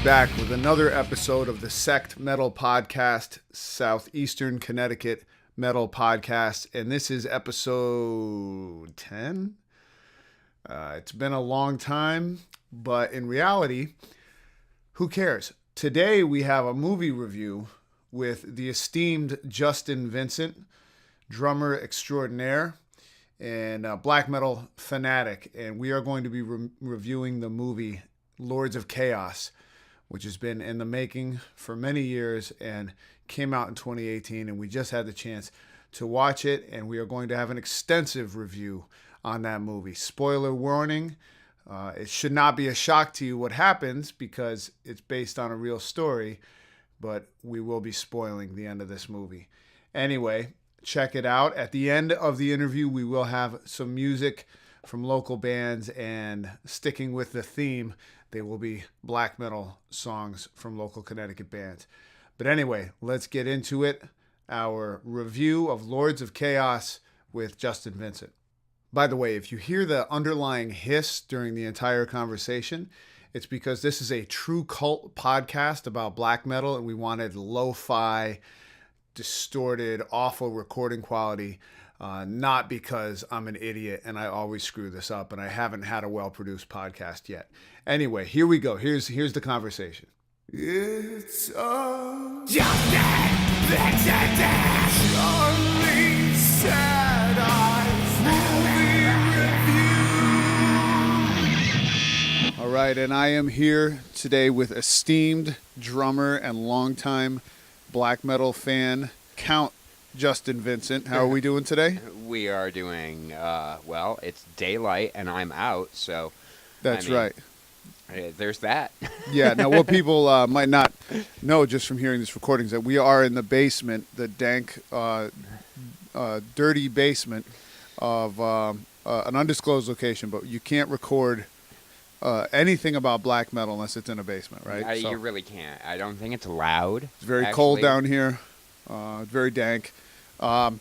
we're back with another episode of the Sect Metal Podcast, Southeastern Connecticut Metal Podcast, and this is episode 10. It's been a long time, but in reality, who cares? Today we have a movie review with the esteemed Justin Vincent, drummer extraordinaire and black metal fanatic, and we are going to be reviewing the movie Lords of Chaos, which has been in the making for many years and came out in 2018, and we just had the chance to watch it, and we are going to have an extensive review on that movie. Spoiler warning, it should not be a shock to you what happens because it's based on a real story, but we will be spoiling the end of this movie. Anyway, check it out. At the end of the interview, we will have some music from local bands, and sticking with the theme, they will be black metal songs from local Connecticut bands. But anyway, let's get into it. Our review of Lords of Chaos with Justin Vincent. By the way, if you hear the underlying hiss during the entire conversation, it's because this is a true cult podcast about black metal, and we wanted lo-fi, distorted, awful recording quality. Not because I'm an idiot and I always screw this up and I haven't had a well-produced podcast yet. Anyway, here we go. Here's the conversation. It's a Justin Vincent only sad eyes movie review. All right, and I am here today with esteemed drummer and longtime black metal fan, Count Justin Vincent. How are we doing today? We are doing, well, it's daylight and I'm out, so... That's right. There's that. Yeah, now what people might not know just from hearing this recording is that we are in the basement, the dank, dirty basement of an undisclosed location, but you can't record anything about black metal unless it's in a basement, right? You really can't. I don't think it's allowed. It's very cold down here. Very dank. Well,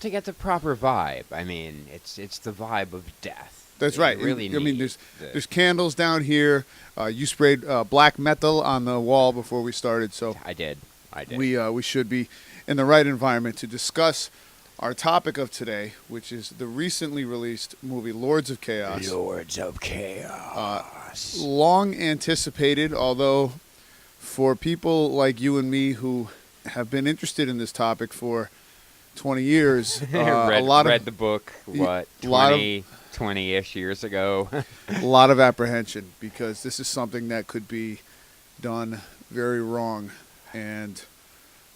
to get the proper vibe, I mean, it's the vibe of death. That's right. Really I mean, there's candles down here. You sprayed black metal on the wall before we started, so I did. We should be in the right environment to discuss our topic of today, which is the recently released movie Lords of Chaos. Lords of Chaos. Long anticipated, although for people like you and me who have been interested in this topic for 20 years. Read the book, 20-ish years ago. A lot of apprehension because this is something that could be done very wrong. And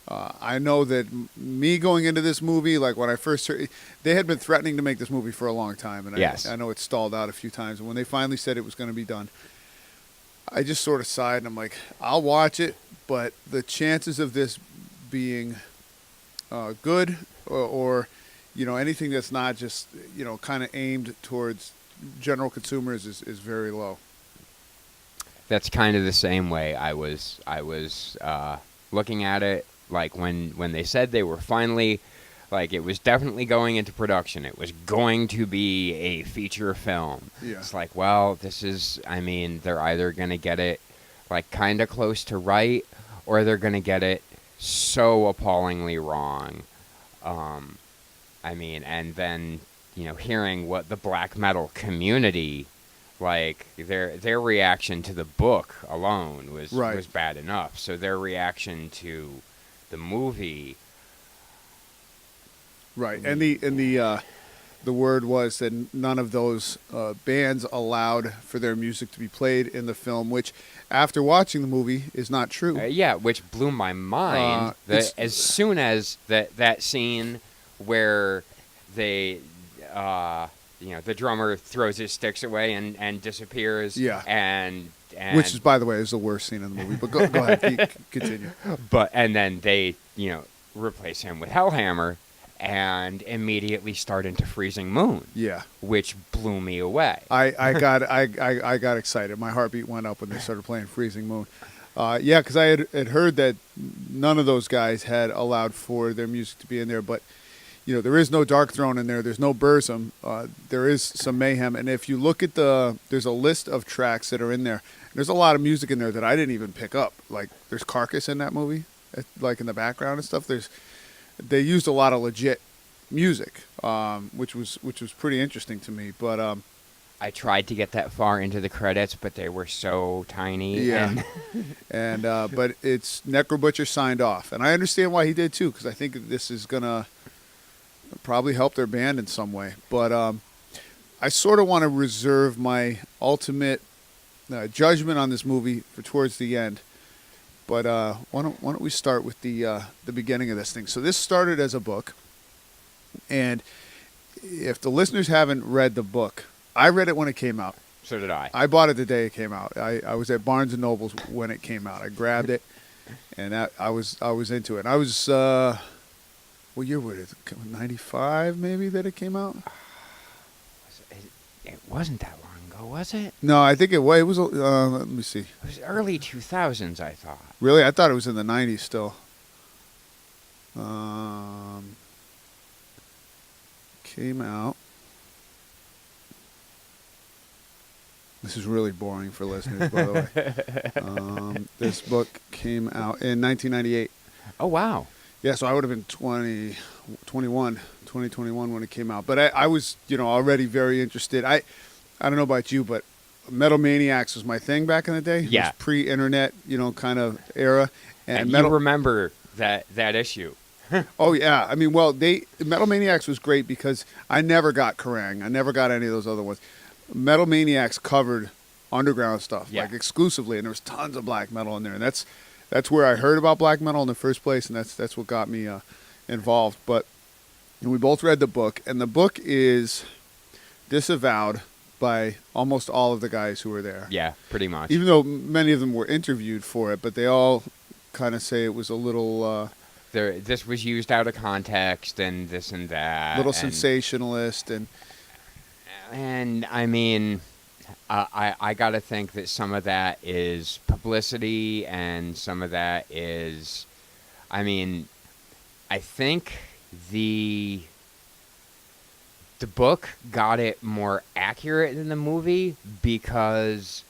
I know that me going into this movie, like when I first heard, they had been threatening to make this movie for a long time. And yes. I know it stalled out a few times. And when they finally said it was going to be done, I just sort of sighed and I'm like, I'll watch it. But the chances of this being good or anything that's not just kind of aimed towards general consumers is very low. That's kind of the same way I was looking at it, like when they said they were finally, like, it was definitely going into production. It was going to be a feature film. Yeah. It's like, well, this is, I mean, they're either going to get it like kind of close to right or they're going to get it so appallingly wrong. I mean, and then, hearing what the black metal community, like, their reaction to the book alone was bad enough. So their reaction to the movie... Right, and the word was that none of those bands allowed for their music to be played in the film, which, after watching the movie, is not true. Which blew my mind. As soon as that scene where they, the drummer throws his sticks away and disappears. Yeah. And which is, by the way, is the worst scene in the movie. But go ahead, continue. And then they, replace him with Hellhammer. And immediately start into Freezing Moon. Yeah, which blew me away. I got excited. My heartbeat went up when they started playing Freezing Moon. Because I had heard that none of those guys had allowed for their music to be in there. But there is no Dark Throne in there. There's no Burzum. There is some mayhem. And if you look at there's a list of tracks that are in there. There's a lot of music in there that I didn't even pick up. Like there's Carcass in that movie, like in the background and stuff. They used a lot of legit music, which was pretty interesting to me. But I tried to get that far into the credits, but they were so tiny. Yeah, and but it's Necro Butcher signed off, and I understand why he did too, because I think this is gonna probably help their band in some way. But I sort of want to reserve my ultimate judgment on this movie for towards the end. But why don't we start with the beginning of this thing? So this started as a book, and if the listeners haven't read the book, I read it when it came out. So did I. I bought it the day it came out. I was at Barnes and Nobles when it came out. I grabbed it, and I was into it. And I was what year was it? 95 maybe that it came out. It wasn't that long ago, was it? No, I think it was. It was. Let me see. It was early 2000s, I thought. Really, I thought it was in the 90s still. Came out. This is really boring for listeners, by the way. This book came out in 1998. Oh, wow. Yeah, so I would have been 2021 when it came out. But I was, already very interested. I don't know about you, but Metal Maniacs was my thing back in the day. Yeah. It was pre-internet, kind of era. And you remember that issue. Oh, yeah. I mean, Metal Maniacs was great because I never got Kerrang. I never got any of those other ones. Metal Maniacs covered underground stuff, like exclusively, and there was tons of black metal in there. And that's where I heard about black metal in the first place, and that's what got me involved. But we both read the book, and the book is disavowed by almost all of the guys who were there. Yeah, pretty much. Even though many of them were interviewed for it, but they all kind of say it was a little... this was used out of context, and this and that. Little sensationalist, And I mean, I got to think that some of that is publicity and some of that is, I mean, I think the book got it more accurate than the movie because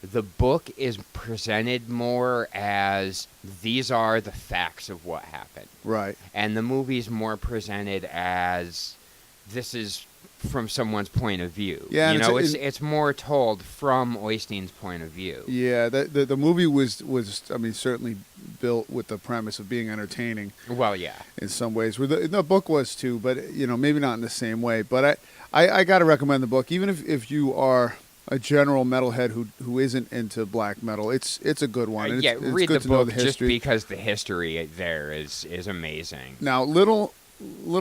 the book is presented more as these are the facts of what happened. Right. And the movie's more presented as this is from someone's point of view. Yeah, it's more told from Oystein's point of view. Yeah, the movie was I mean, certainly built with the premise of being entertaining. Well, yeah. In some ways. The book was too, but, maybe not in the same way. But I got to recommend the book, even if you are a general metalhead who isn't into black metal. It's a good one. And it's read good the to know book the history. just because the history there is amazing. Now, little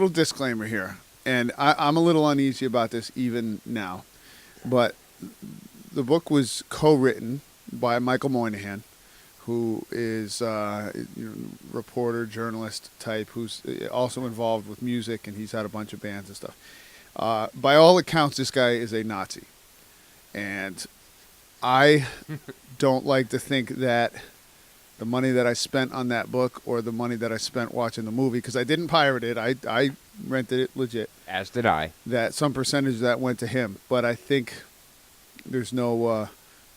disclaimer here. And I'm a little uneasy about this even now. But the book was co-written by Michael Moynihan, who is reporter, journalist type, who's also involved with music, and he's had a bunch of bands and stuff. By all accounts, this guy is a Nazi. And I don't like to think that the money that I spent on that book or the money that I spent watching the movie, because I didn't pirate it, I rented it legit. As did I. That some percentage of that went to him. But I think there's no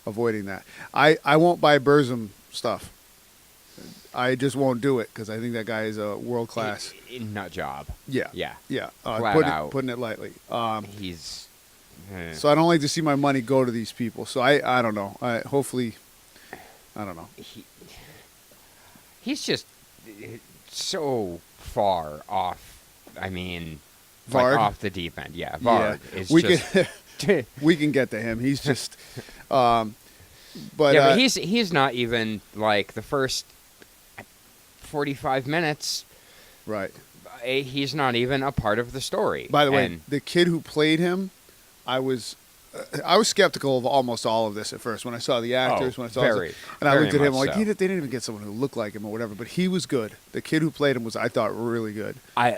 avoiding that. I won't buy Burzum stuff. I just won't do it because I think that guy is a world-class... nut job. Yeah. Yeah. Flat out. Putting it lightly. He's... So I don't like to see my money go to these people. So I don't know. Hopefully... I don't know. He's just so far off. I mean, Varg? off the deep end. Yeah, Varg is we can get to him. He's just, but he's not even like the first 45 minutes. Right. He's not even a part of the story. By the way, the kid who played him, I was skeptical of almost all of this at first when I saw the actors, when I saw and I looked at him like they didn't even get someone who looked like him or whatever, but he was good. The kid who played him was, I thought, really good. I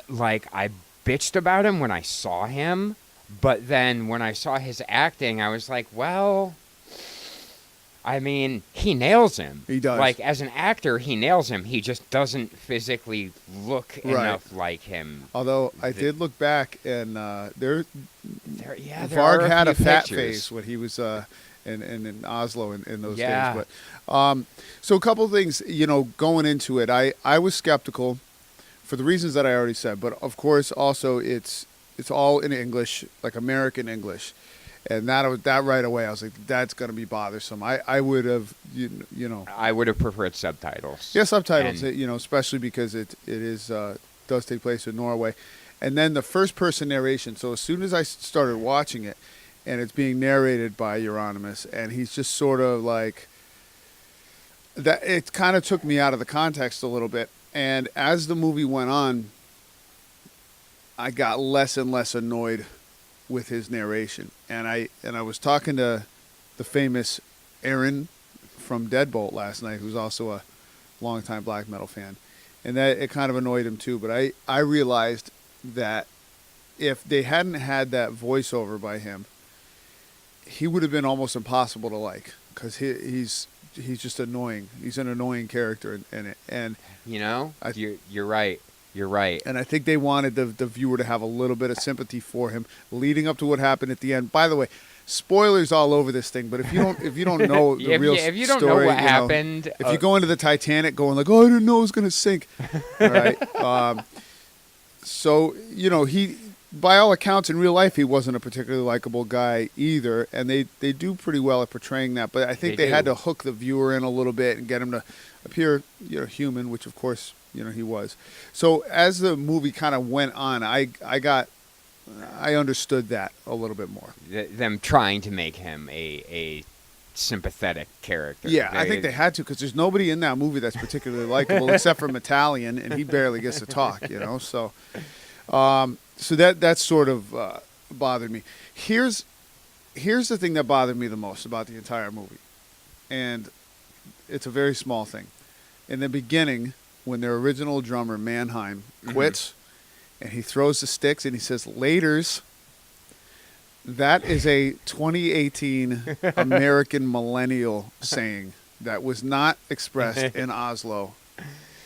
bitched about him when I saw him, but then when I saw his acting, I was like, well, I mean, he nails him. He does. Like, as an actor, he nails him. He just doesn't physically look enough like him. Although I did look back, and there Varg are had a fat pictures. face when he was in Oslo in those Yeah. days. But so a couple of things, going into it, I was skeptical for the reasons that I already said. But of course, also it's all in English, like American English. And that right away, I was like, that's going to be bothersome. I would have, I would have preferred subtitles. Yeah, subtitles, And- especially because it does take place in Norway. And then the first-person narration. So as soon as I started watching it, and it's being narrated by Euronymous, and he's just sort of like, that, it kind of took me out of the context a little bit. And as the movie went on, I got less and less annoyed with his narration, and I was talking to the famous Aaron from Deadbolt last night, who's also a longtime black metal fan, and that it kind of annoyed him too. But I realized that if they hadn't had that voiceover by him, he would have been almost impossible to like, because he's just annoying. He's an annoying character, and you're right. You're right. And I think they wanted the viewer to have a little bit of sympathy for him leading up to what happened at the end. By the way, spoilers all over this thing, but if you don't know the real story, if you don't know what happened, if you go into the Titanic going like, "Oh, I didn't know it was going to sink," all right. So he, by all accounts, in real life, he wasn't a particularly likable guy either, and they do pretty well at portraying that. But I think they had to hook the viewer in a little bit and get him to appear, human, which of course, he was. So as the movie kind of went on, I understood that a little bit more. Them trying to make him a sympathetic character. Yeah, I think they had to, because there's nobody in that movie that's particularly likable except for Metallian, and he barely gets to talk. So that sort of bothered me. Here's the thing that bothered me the most about the entire movie, and it's a very small thing. In the beginning, when their original drummer, Mannheim, quits, and he throws the sticks and he says, "Laters," that is a 2018 American millennial saying that was not expressed in Oslo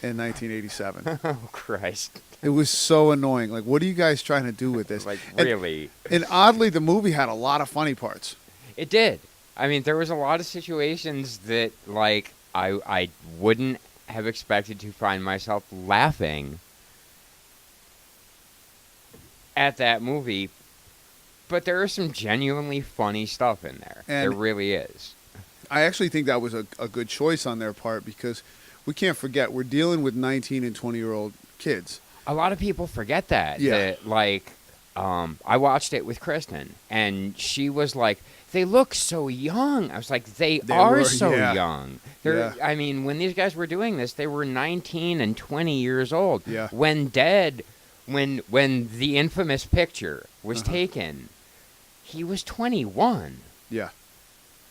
in 1987. Oh, Christ. It was so annoying. Like, what are you guys trying to do with this? Like, really? And oddly, the movie had a lot of funny parts. It did. I mean, there was a lot of situations that, like, I wouldn't have expected to find myself laughing at that movie, but there is some genuinely funny stuff in there. And there really is. I actually think that was a good choice on their part, because we can't forget we're dealing with 19 and 20-year-old kids. A lot of people forget that. Yeah. That, like, I watched it with Kristen, and she was like, "They look so young." I was like, they are so young. I mean, when these guys were doing this, they were 19 and 20 years old. Yeah. When the infamous picture was taken, he was 21. Yeah.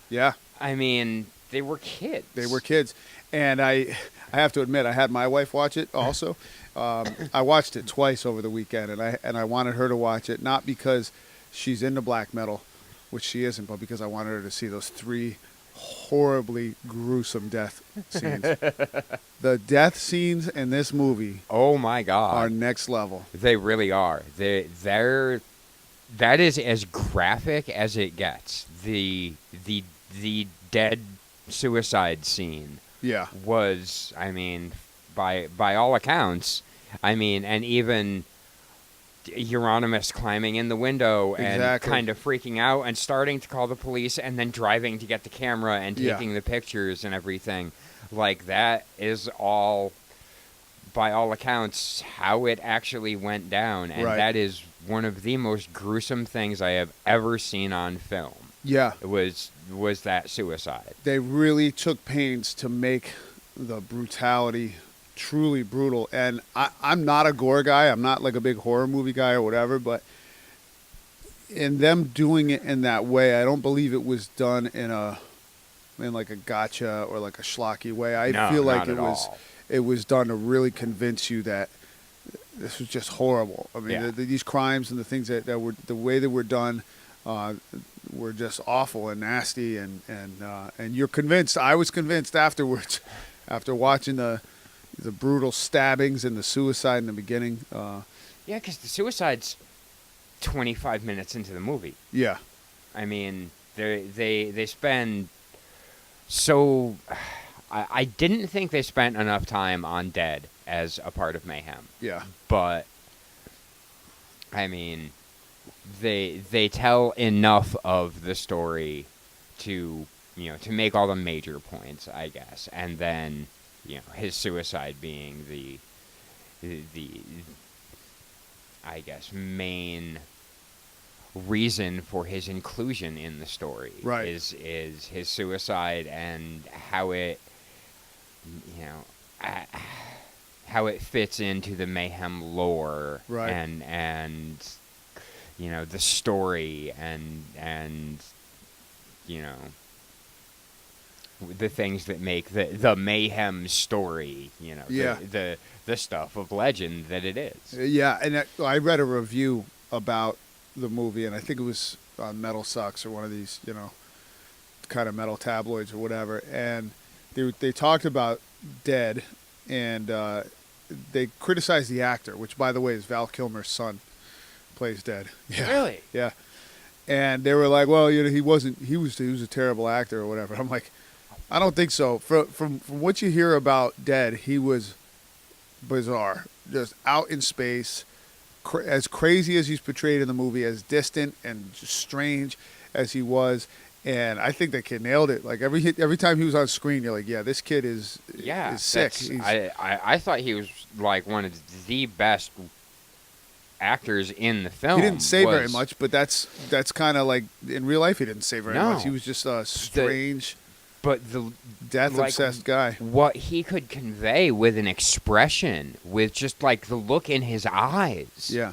Yeah. I mean, they were kids. They were kids. And I have to admit, I had my wife watch it also. I watched it twice over the weekend, and I wanted her to watch it, not because she's into black metal, which she isn't, but because I wanted her to see those 3 horribly gruesome death scenes. The death scenes in this movie, oh my God, are next level. They really are. That is as graphic as it gets. The dead suicide scene. Yeah. Was, I mean, by all accounts, I mean, and even Euronymous climbing in the window and kind of freaking out and starting to call the police and then driving to get the camera and taking the pictures and everything. Like, that is all, by all accounts, how it actually went down. And that is one of the most gruesome things I have ever seen on film. Yeah. It was that suicide. They really took pains to make the brutality truly brutal. And I'm not a gore guy. I'm not like a big horror movie guy or whatever, but in them doing it in that way, I don't believe it was done in like a gotcha or like a schlocky way. I feel like it was done to really convince you that this was just horrible. I mean, these crimes and the things that were, the way they were done, were just awful and nasty, and you're convinced. I was convinced afterwards, after watching the brutal stabbings and the suicide in the beginning. Yeah, because the suicide's 25 minutes into the movie. Yeah. I mean, they spend so. I didn't think they spent enough time on Dead as a part of Mayhem. Yeah. But I mean, they tell enough of the story to to make all the major points, I guess, and then his suicide being the I guess main reason for his inclusion in the story. Right. Is his suicide and how it how it fits into the Mayhem lore. Right. And the story and the things that make the Mayhem story, Yeah. the stuff of legend that it is. Yeah, and I read a review about the movie, and I think it was on Metal Sucks or one of these, kind of metal tabloids or whatever, and they talked about Dead, and they criticized the actor, which, by the way, is Val Kilmer's son, plays Dead. Yeah. Really? Yeah. And they were like, well, he was a terrible actor or whatever. I'm like, I don't think so. From what you hear about Dead, he was bizarre, just out in space, as crazy as he's portrayed in the movie, as distant and just strange as he was. And I think that kid nailed it. Like every time he was on screen, you're like, yeah, this kid is sick. I thought he was like one of the best actors in the film. He didn't say very much, but that's kind of like in real life he didn't say very much. He was just a strange, but the death-obsessed guy. What he could convey with an expression, with just like the look in his eyes. Yeah.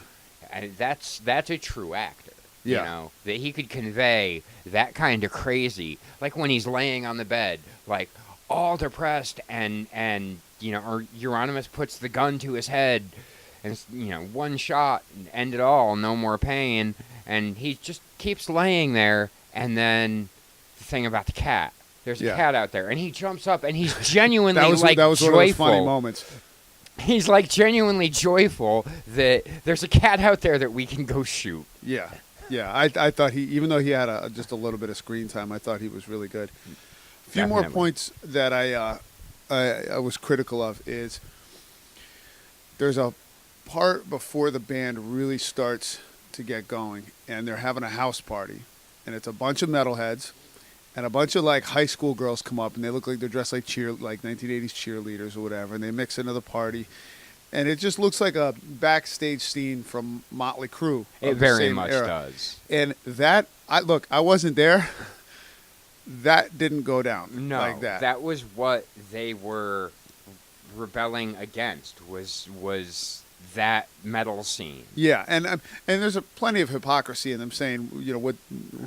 That's a true actor. Yeah. That he could convey that kind of crazy, like when he's laying on the bed, like all depressed, and or Euronymous puts the gun to his head, and one shot and end it all, no more pain, and he just keeps laying there, and then the thing about the cat. There's a cat out there, and he jumps up, and he's genuinely that was joyful. One of those funny moments. He's like genuinely joyful that there's a cat out there that we can go shoot. Yeah. Yeah, I thought even though he had just a little bit of screen time, I thought he was really good. A few more points that I was critical of is there's a part before the band really starts to get going, and they're having a house party, and it's a bunch of metalheads, and a bunch of like high school girls come up, and they look like they're dressed like 1980s cheerleaders or whatever, and they mix into the party. And it just looks like a backstage scene from Motley Crue. It very much does. And I wasn't there. That didn't go down like that. That was what they were rebelling against, was that metal scene. Yeah, and there's plenty of hypocrisy in them saying,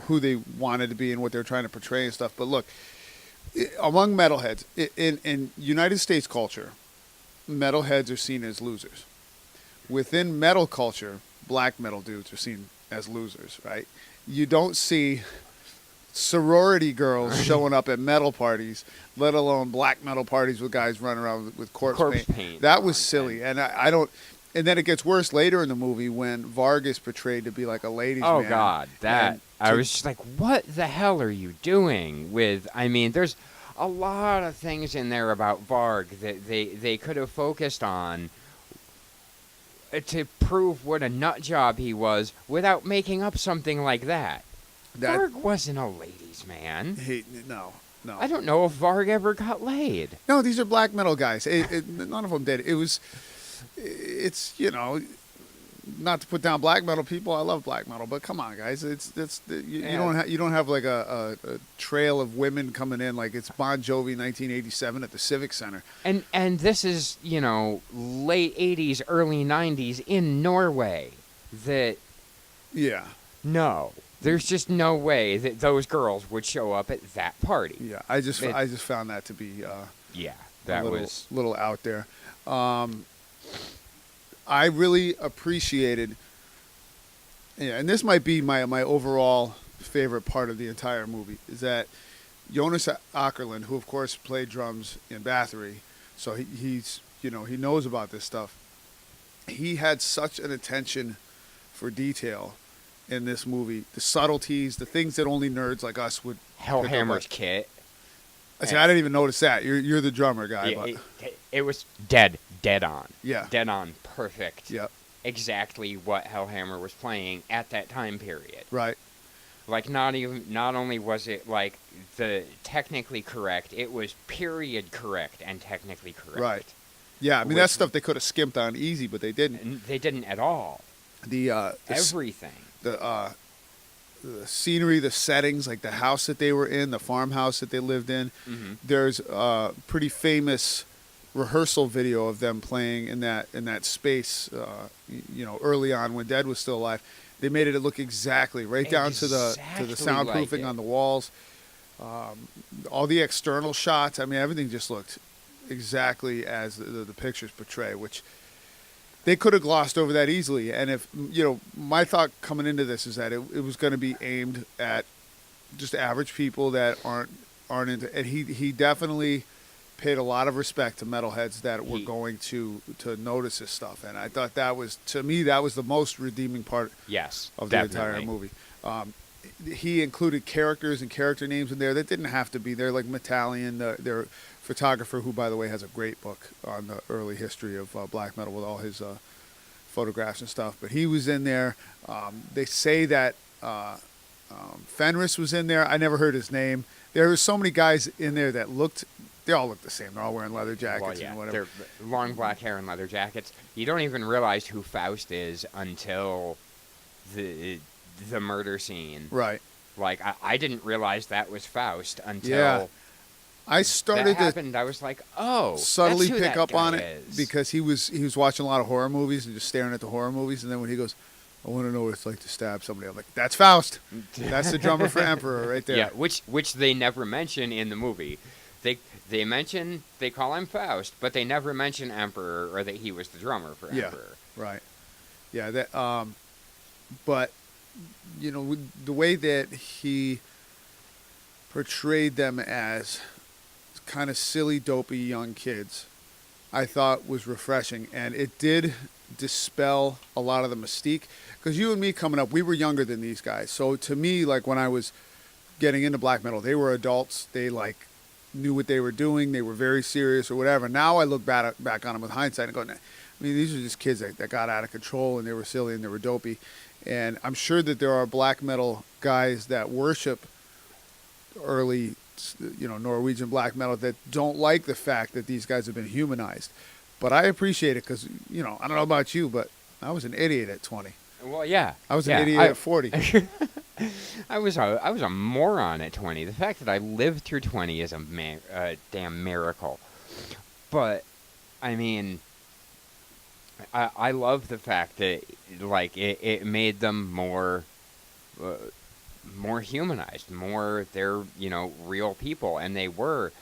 who they wanted to be and what they're trying to portray and stuff. But look, among metalheads, in United States culture, metalheads are seen as losers. Within metal culture, black metal dudes are seen as losers, right? You don't see sorority girls showing up at metal parties, let alone black metal parties with guys running around with corpse paint. That was silly, and I don't. And then it gets worse later in the movie when Varg is portrayed to be like a ladies' man. Oh God, I was just like, what the hell are you doing with? I mean, there's a lot of things in there about Varg that they could have focused on to prove what a nut job he was without making up something like that. Varg wasn't a ladies' man. No. I don't know if Varg ever got laid. No, these are black metal guys. None of them did. It's not to put down black metal people. I love black metal, but come on, guys. You don't have like a trail of women coming in like it's Bon Jovi 1987 at the Civic Center. And this is late 80s, early 90s in Norway. No, there's just no way that those girls would show up at that party. Yeah, I just found that to be was a little out there. I really appreciated, Yeah, and this might be my overall favorite part of the entire movie is that Jonas Ackerlund, who of course played drums in Bathory, so he's he knows about this stuff. He had such an attention for detail in this movie, the subtleties, the things that only nerds like us would. Hellhammer's kit. I see. I didn't even notice that. You're the drummer guy. Yeah, but. It was dead on. Yeah. Dead on, perfect. Yep. Exactly what Hellhammer was playing at that time period. Right. Like not only was it like the technically correct, it was period correct and technically correct. Right. Yeah, I mean that's stuff they could have skimped on easy, but they didn't. They didn't at all. Everything. The scenery, the settings, like the house that they were in, the farmhouse that they lived in. Mm-hmm. There's a pretty famous rehearsal video of them playing in that space. Early on when Dead was still alive, they made it look exactly down to the soundproofing like on the walls. All the external shots. I mean, everything just looked exactly as the pictures portray, which they could have glossed over that easily. And if my thought coming into this is that it was going to be aimed at just average people that aren't into. And he definitely paid a lot of respect to metalheads that were going to notice this stuff. And I thought that was the most redeeming part. Yes, of definitely. the entire movie. He included characters and character names in there that didn't have to be there, like Metallion, their photographer, who, by the way, has a great book on the early history of black metal with all his photographs and stuff. But he was in there. They say that Fenris was in there. I never heard his name. There were so many guys in there that they all look the same. They're all wearing leather jackets and whatever. They're long black hair and leather jackets. You don't even realize who Faust is until the murder scene. Right. Like, I didn't realize that was Faust until I started that happened. I was like, oh, subtly that's who pick that up on guy it is. because he was watching a lot of horror movies and just staring at the horror movies. And then when he goes, I want to know what it's like to stab somebody, I'm like, that's Faust. That's the drummer for Emperor right there. Yeah, which they never mention in the movie. They call him Faust, but they never mention Emperor or that he was the drummer for Emperor. Right. Yeah, that but the way that he portrayed them as kind of silly, dopey young kids, I thought was refreshing, and it did dispel a lot of the mystique. Because you and me coming up, we were younger than these guys. So to me, like when I was getting into black metal, they were adults. They knew what they were doing. They were very serious or whatever. Now I look back on them with hindsight and go, I mean, these are just kids that got out of control and they were silly and they were dopey. And I'm sure that there are black metal guys that worship early, Norwegian black metal that don't like the fact that these guys have been humanized. But I appreciate it because, I don't know about you, but I was an idiot at 20. Well, yeah. I was an idiot at 40. I was a moron at 20. The fact that I lived through 20 is a damn miracle. But, I mean, I love the fact that, like, it made them more humanized. They're, real people. And they were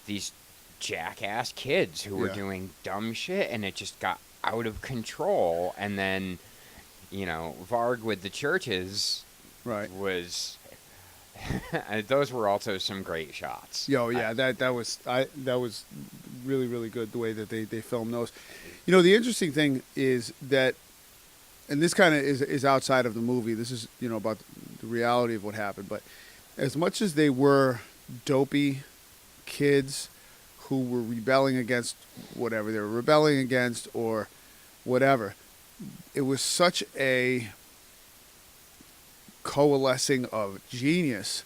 these jackass kids who were doing dumb shit, and it just got out of control. And then, Varg with the churches was... those were also some great shots. That was really, really good the way that they filmed those. The interesting thing is that, and this kind of is outside of the movie. This is about the reality of what happened. But as much as they were dopey kids who were rebelling against whatever they were rebelling against or whatever, it was such a coalescing of genius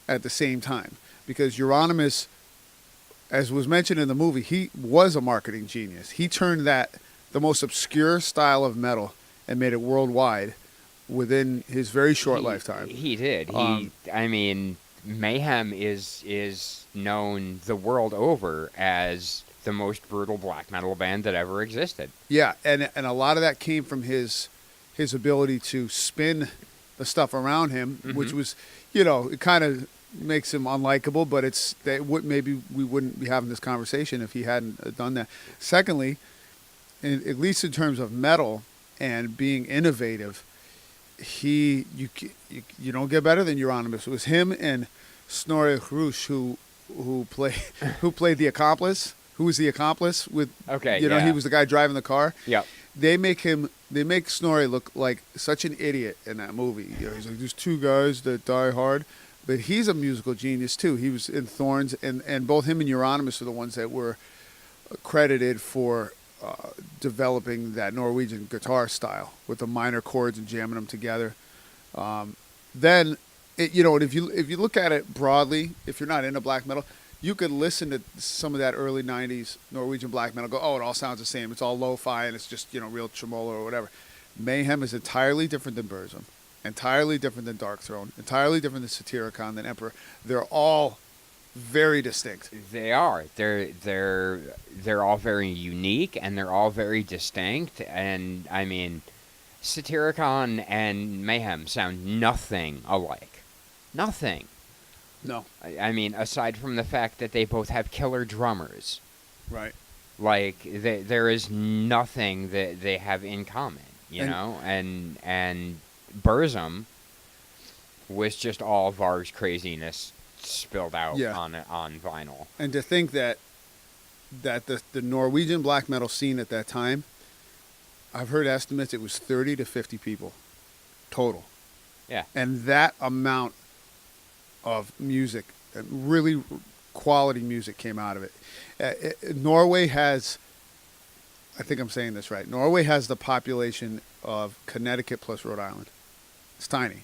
at the same time, because Euronymous, as was mentioned in the movie, he was a marketing genius. He turned the most obscure style of metal and made it worldwide within his very short lifetime. He did. Mayhem is known the world over as the most brutal black metal band that ever existed. Yeah, and a lot of that came from his ability to spin the stuff around him, which was, it kind of makes him unlikable, but maybe we wouldn't be having this conversation if he hadn't done that. Secondly, at least in terms of metal and being innovative, you don't get better than Euronymous. It was him and Snorri Hrush who played the accomplice. Who was the accomplice with? Okay, you know, yeah. he was the guy driving the car. Yep. They make Snorri look like such an idiot in that movie. You know, he's like, there's two guys that die hard, but he's a musical genius too. He was in Thorns, and both him and Euronymous are the ones that were credited for developing that Norwegian guitar style with the minor chords and jamming them together. Then, and if you look at it broadly, if you're not into black metal, you could listen to some of that early '90s Norwegian black metal. Go, oh, it all sounds the same. It's all lo-fi and it's just real tremolo or whatever. Mayhem is entirely different than Burzum, entirely different than Dark Throne, entirely different than Satyricon, than Emperor. They're all very distinct. They are. They're all very unique and they're all very distinct. And I mean, Satyricon and Mayhem sound nothing alike. Nothing. No. I mean, aside from the fact that they both have killer drummers. Right. Like, there is nothing that they have in common, you know? And Burzum was just all Varg's craziness spilled out on vinyl. And to think that the Norwegian black metal scene at that time, I've heard estimates it was 30 to 50 people total. Yeah. And that amount of music, really quality music came out of it. Norway has, I think I'm saying this right, Norway has the population of Connecticut plus Rhode Island. It's tiny.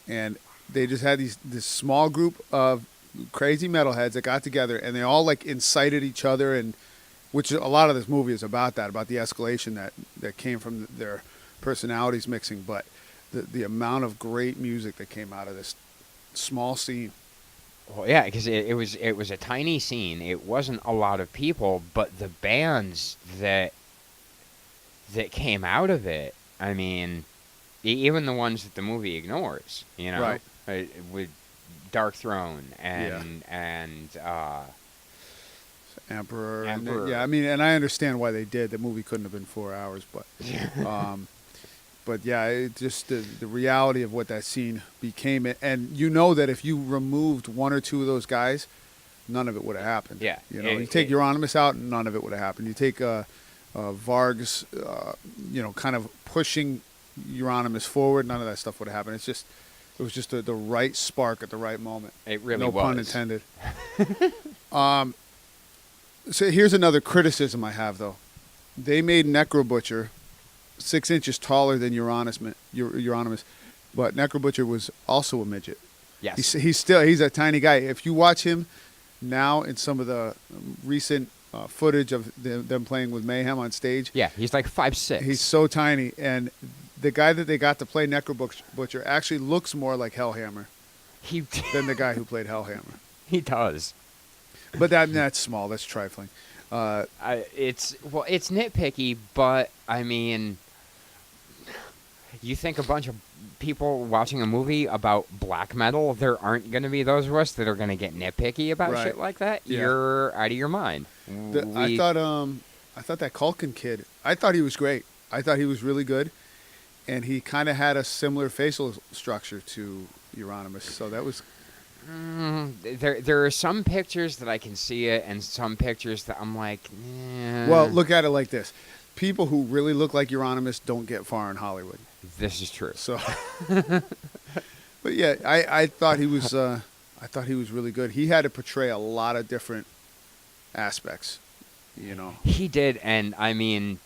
And they just had this small group of crazy metalheads that got together and they all like incited each other, and which a lot of this movie is about that, about the escalation that came from their personalities mixing. But the amount of great music that came out of this small scene. Well, yeah, because it was a tiny scene. It wasn't a lot of people, but the bands that came out of it, I mean, even the ones that the movie ignores, Right. With Dark Throne and Emperor. Emperor. Yeah, I mean, and I understand why they did. The movie couldn't have been 4 hours, but but yeah, it just the reality of what that scene became. And you know that if you removed one or two of those guys, none of it would have happened. Yeah. You take Euronymous out, none of it would have happened. You take Varg's, kind of pushing Euronymous forward, none of that stuff would have happened. It was just the right spark at the right moment. It really was. No pun intended. So here's another criticism I have, though. They made Necro Butcher 6 inches taller than Euronymous, but Necro Butcher was also a midget. Yes. He's a tiny guy. If you watch him now in some of the recent footage of them playing with Mayhem on stage, Yeah, he's like 5'6". he's so tiny. And the guy that they got to play Necro Butcher actually looks more like Hellhammer than the guy who played Hellhammer. He does. But that's small. That's trifling. It's nitpicky, but I mean, you think a bunch of people watching a movie about black metal, there aren't going to be those of us that are going to get nitpicky about Right. shit like that? Yeah. You're out of your mind. I thought that Culkin kid, I thought he was great. I thought he was really good, and he kind of had a similar facial structure to Euronymous. So that was. There are some pictures that I can see it, and some pictures that I'm like, eh. Well, look at it like this: people who really look like Euronymous don't get far in Hollywood. This is true. So, but yeah, I thought he was. I thought he was really good. He had to portray a lot of different aspects. He did, and I mean,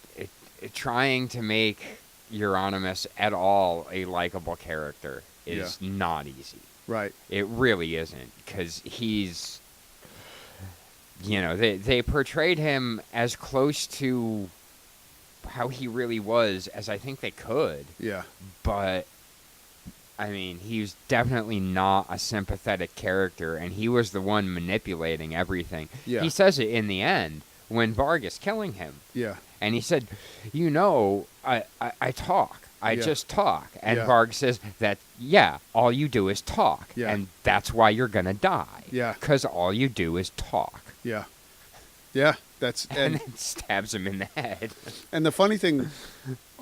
trying to make Euronymous at all a likable character is not easy. Right. It really isn't, because he's, they portrayed him as close to how he really was as I think they could. Yeah. But, I mean, he's definitely not a sympathetic character, and he was the one manipulating everything. Yeah. He says it in the end when Varg is killing him. Yeah. And he said, I talk. I just talk. And Yeah. Varg says that, all you do is talk. Yeah. And that's why you're going to die. Yeah. Because all you do is talk. Yeah. Yeah. And then stabs him in the head. And the funny thing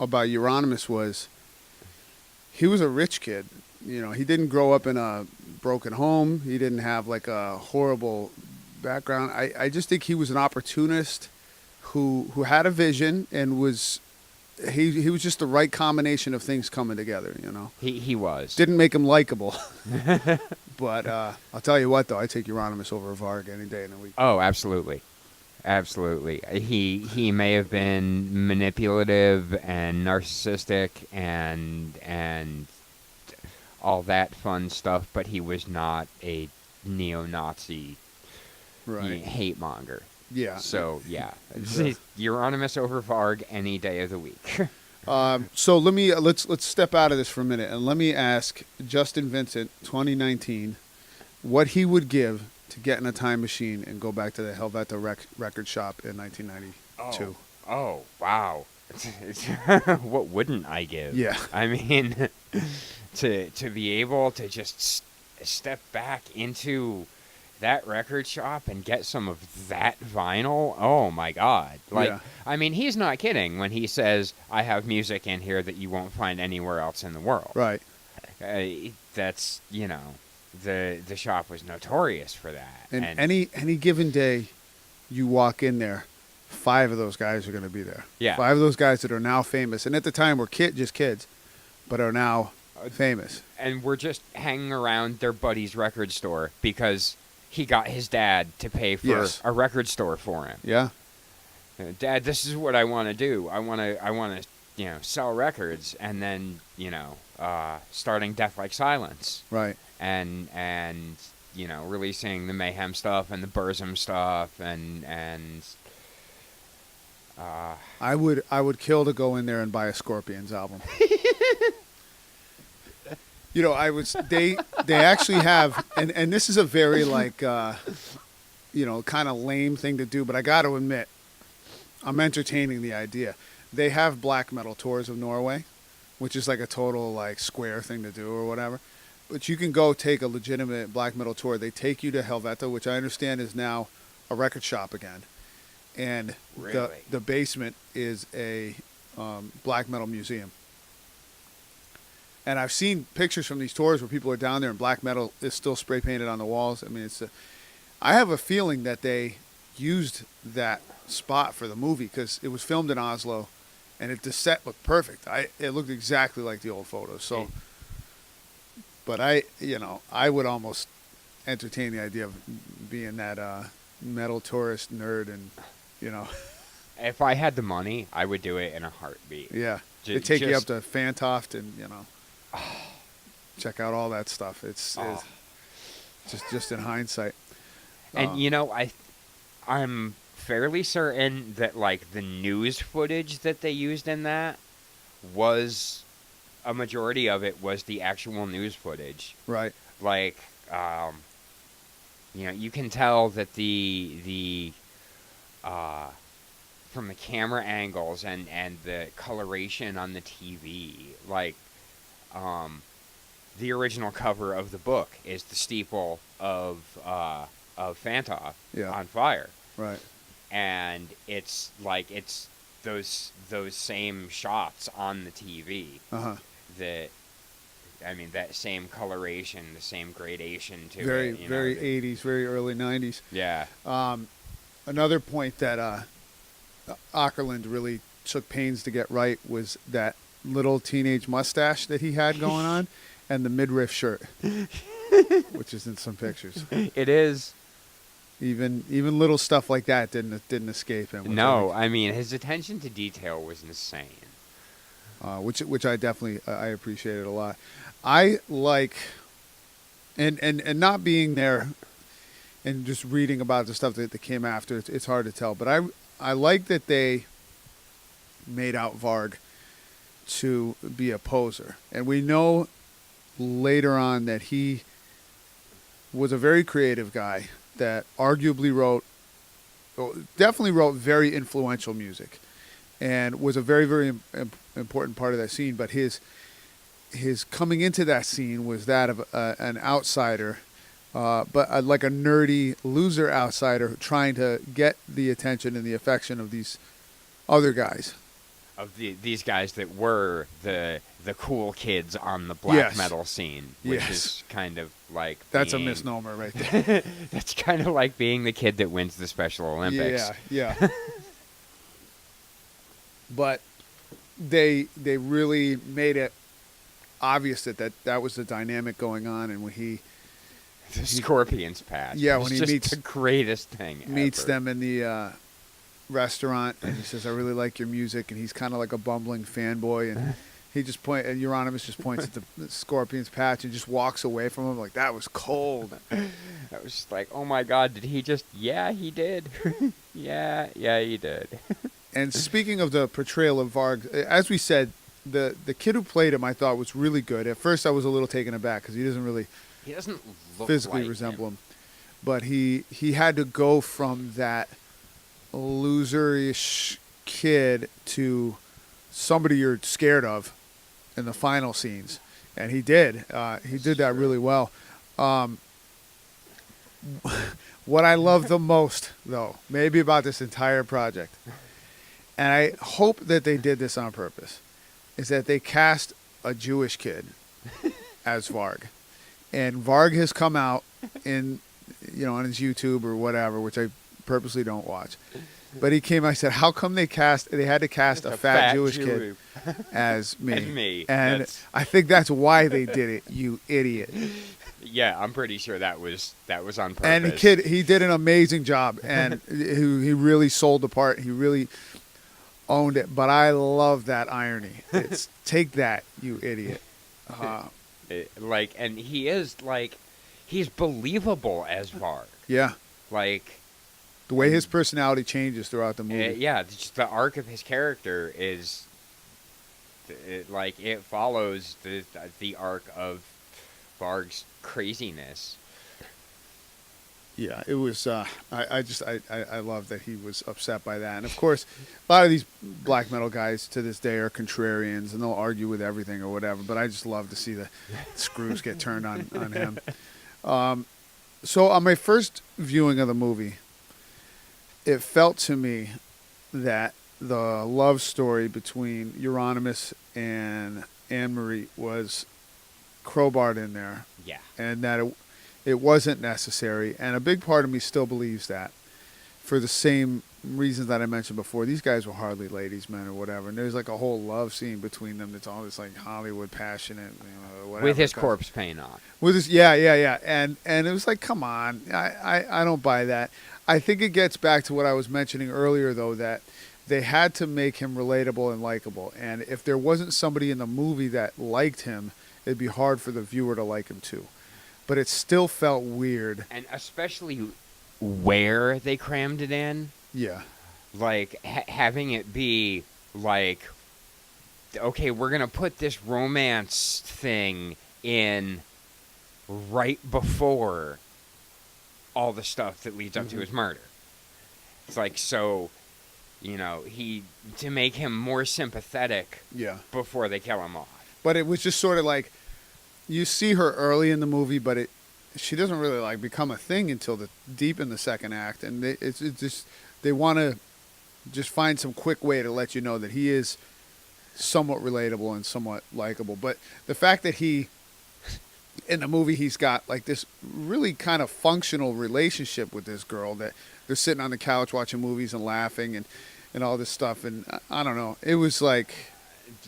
about Euronymous was he was a rich kid. You know, he didn't grow up in a broken home. He didn't have like a horrible background. I just think he was an opportunist who had a vision and was he was just the right combination of things coming together. You know, He was. didn't make him likable, but I'll tell you what though, I take Euronymous over Varg any day in the week. Oh, absolutely. Absolutely. He may have been manipulative and narcissistic and all that fun stuff, but he was not a neo-Nazi Right. hate monger. Yeah. So, yeah. Sure. Euronymous over Varg any day of the week. So let's step out of this for a minute and let me ask Justin Vincent, 2019, what he would give to get in a time machine and go back to the Helvetia record shop in 1992. Oh, wow. What wouldn't I give? Yeah. I mean, to be able to just step back into that record shop and get some of that vinyl, oh my God. Like, Yeah. I mean, he's not kidding when he says, I have music in here that you won't find anywhere else in the world. Right. That's, you know, the shop was notorious for that. And any given day you walk in there, 5 of those guys are going to be there. Yeah. 5 of those guys that are now famous. And at the time were just kids, but are now famous. And we're just hanging around their buddy's record store because he got his dad to pay for Yes. a record store for him. Yeah. Dad, this is what I want to do. I want to, you know, sell records, and then, you know, starting Death Like Silence, Right. and you know, releasing the Mayhem stuff and the Burzum stuff, and I would kill to go in there and buy a Scorpions album. You know, they actually have, and this is a very like, you know, kind of lame thing to do, but I got to admit, I'm entertaining the idea. They have black metal tours of Norway, which is like a total like square thing to do or whatever. But you can go take a legitimate black metal tour. They take you to Helvetia, which I understand is now a record shop again. And Really? the basement is a black metal museum. And I've seen pictures from these tours where people are down there and black metal is still spray painted on the walls. I mean, I have a feeling that they used that spot for the movie because it was filmed in Oslo, and the set looked perfect. It looked exactly like the old photos. So, but I would almost entertain the idea of being that metal tourist nerd, and you know, if I had the money, I would do it in a heartbeat. yeah, they take you up to Fantoft and you know. Check out all that stuff. It's just in hindsight. And you know, I'm fairly certain that like the news footage that they used in that was a majority of it was the actual news footage. Right. Like, you know, you can tell that the from the camera angles and the coloration on the TV, like. The original cover of the book is the steeple of Fantoft on fire. Right. And it's like it's those same shots on the TV. Uh-huh. That I mean that same coloration, the same gradation to very, it. very 80s, very early 90s. Yeah. Another point that Ackerland really took pains to get right was that little teenage mustache that he had going on and the midriff shirt, which is in some pictures. It is. Even little stuff like that didn't escape him. No, I mean his attention to detail was insane. Which I definitely I appreciated a lot. I like, and not being there, and just reading about the stuff that came after. It's hard to tell, but I like that they made out Varg to be a poser, and we know later on that he was a very creative guy that definitely wrote very influential music and was a very, very important part of that scene. But his coming into that scene was that of an outsider, but like a nerdy loser outsider trying to get the attention and the affection of these other guys. these guys that were the cool kids on the black Yes. metal scene, which Yes. is kind of like That's a being- misnomer right there. That's kind of like being the kid that wins the Special Olympics. Yeah. But they really made it obvious that was the dynamic going on, and when he The Scorpions patch. Yeah, was when he just meets- the greatest thing. meets ever. them in the restaurant, and he says, "I really like your music," and he's kind of like a bumbling fanboy, and he just and Euronymous just points at the Scorpions patch and just walks away from him like that was cold. I was just like, oh my god, did he just? Yeah, he did. yeah, he did. And speaking of the portrayal of Varg, as we said, the kid who played him I thought was really good. At first, I was a little taken aback because he doesn't really He doesn't look physically like resemble him. But he had to go from that loserish kid to somebody you're scared of in the final scenes, and he did. He did that really well. What I love the most, though, maybe about this entire project, and I hope that they did this on purpose, is that they cast a Jewish kid as Varg. And Varg has come out in, on his YouTube or whatever, which I purposely don't watch. But he came. I said, "How come they had to cast a fat Jewish kid as me?" As me. And That's- I think that's why they did it. You idiot! Yeah, I'm pretty sure that was on purpose. And the kid, he did an amazing job, and he really sold the part. He really owned it. But I love that irony. It's take that, you idiot. And he is he's believable as Varg. Yeah, Like, the way his personality changes throughout the movie. yeah, just the arc of his character is, it follows the arc of Varg's craziness. Yeah, it was. I love that he was upset by that, and of course, a lot of these black metal guys to this day are contrarians, and they'll argue with everything or whatever. But I just love to see the screws get turned on him. So on my first viewing of the movie, it felt to me that the love story between Euronymous and Anne-Marie was crowbarred in there, Yeah. and that it wasn't necessary. And a big part of me still believes that, for the same reasons that I mentioned before. These guys were hardly ladies' men or whatever, and there's like a whole love scene between them that's all this like Hollywood passionate, whatever. With his corpse paint on. With his, yeah, and it was like, come on, I don't buy that. I think it gets back to what I was mentioning earlier, though, that they had to make him relatable and likable, and if there wasn't somebody in the movie that liked him, it'd be hard for the viewer to like him too. But it still felt weird. And especially where they crammed it in. Yeah. Like, having it be like, okay, we're going to put this romance thing in right before all the stuff that leads up to his murder. It's like, so, to make him more sympathetic Yeah. before they kill him off. But it was just sort of like, you see her early in the movie, but she doesn't really like become a thing until deep in the second act, and they want to just find some quick way to let you know that he is somewhat relatable and somewhat likable. But the fact that in the movie he's got like this really kind of functional relationship with this girl, that they're sitting on the couch watching movies and laughing and all this stuff, and I don't know, it was like,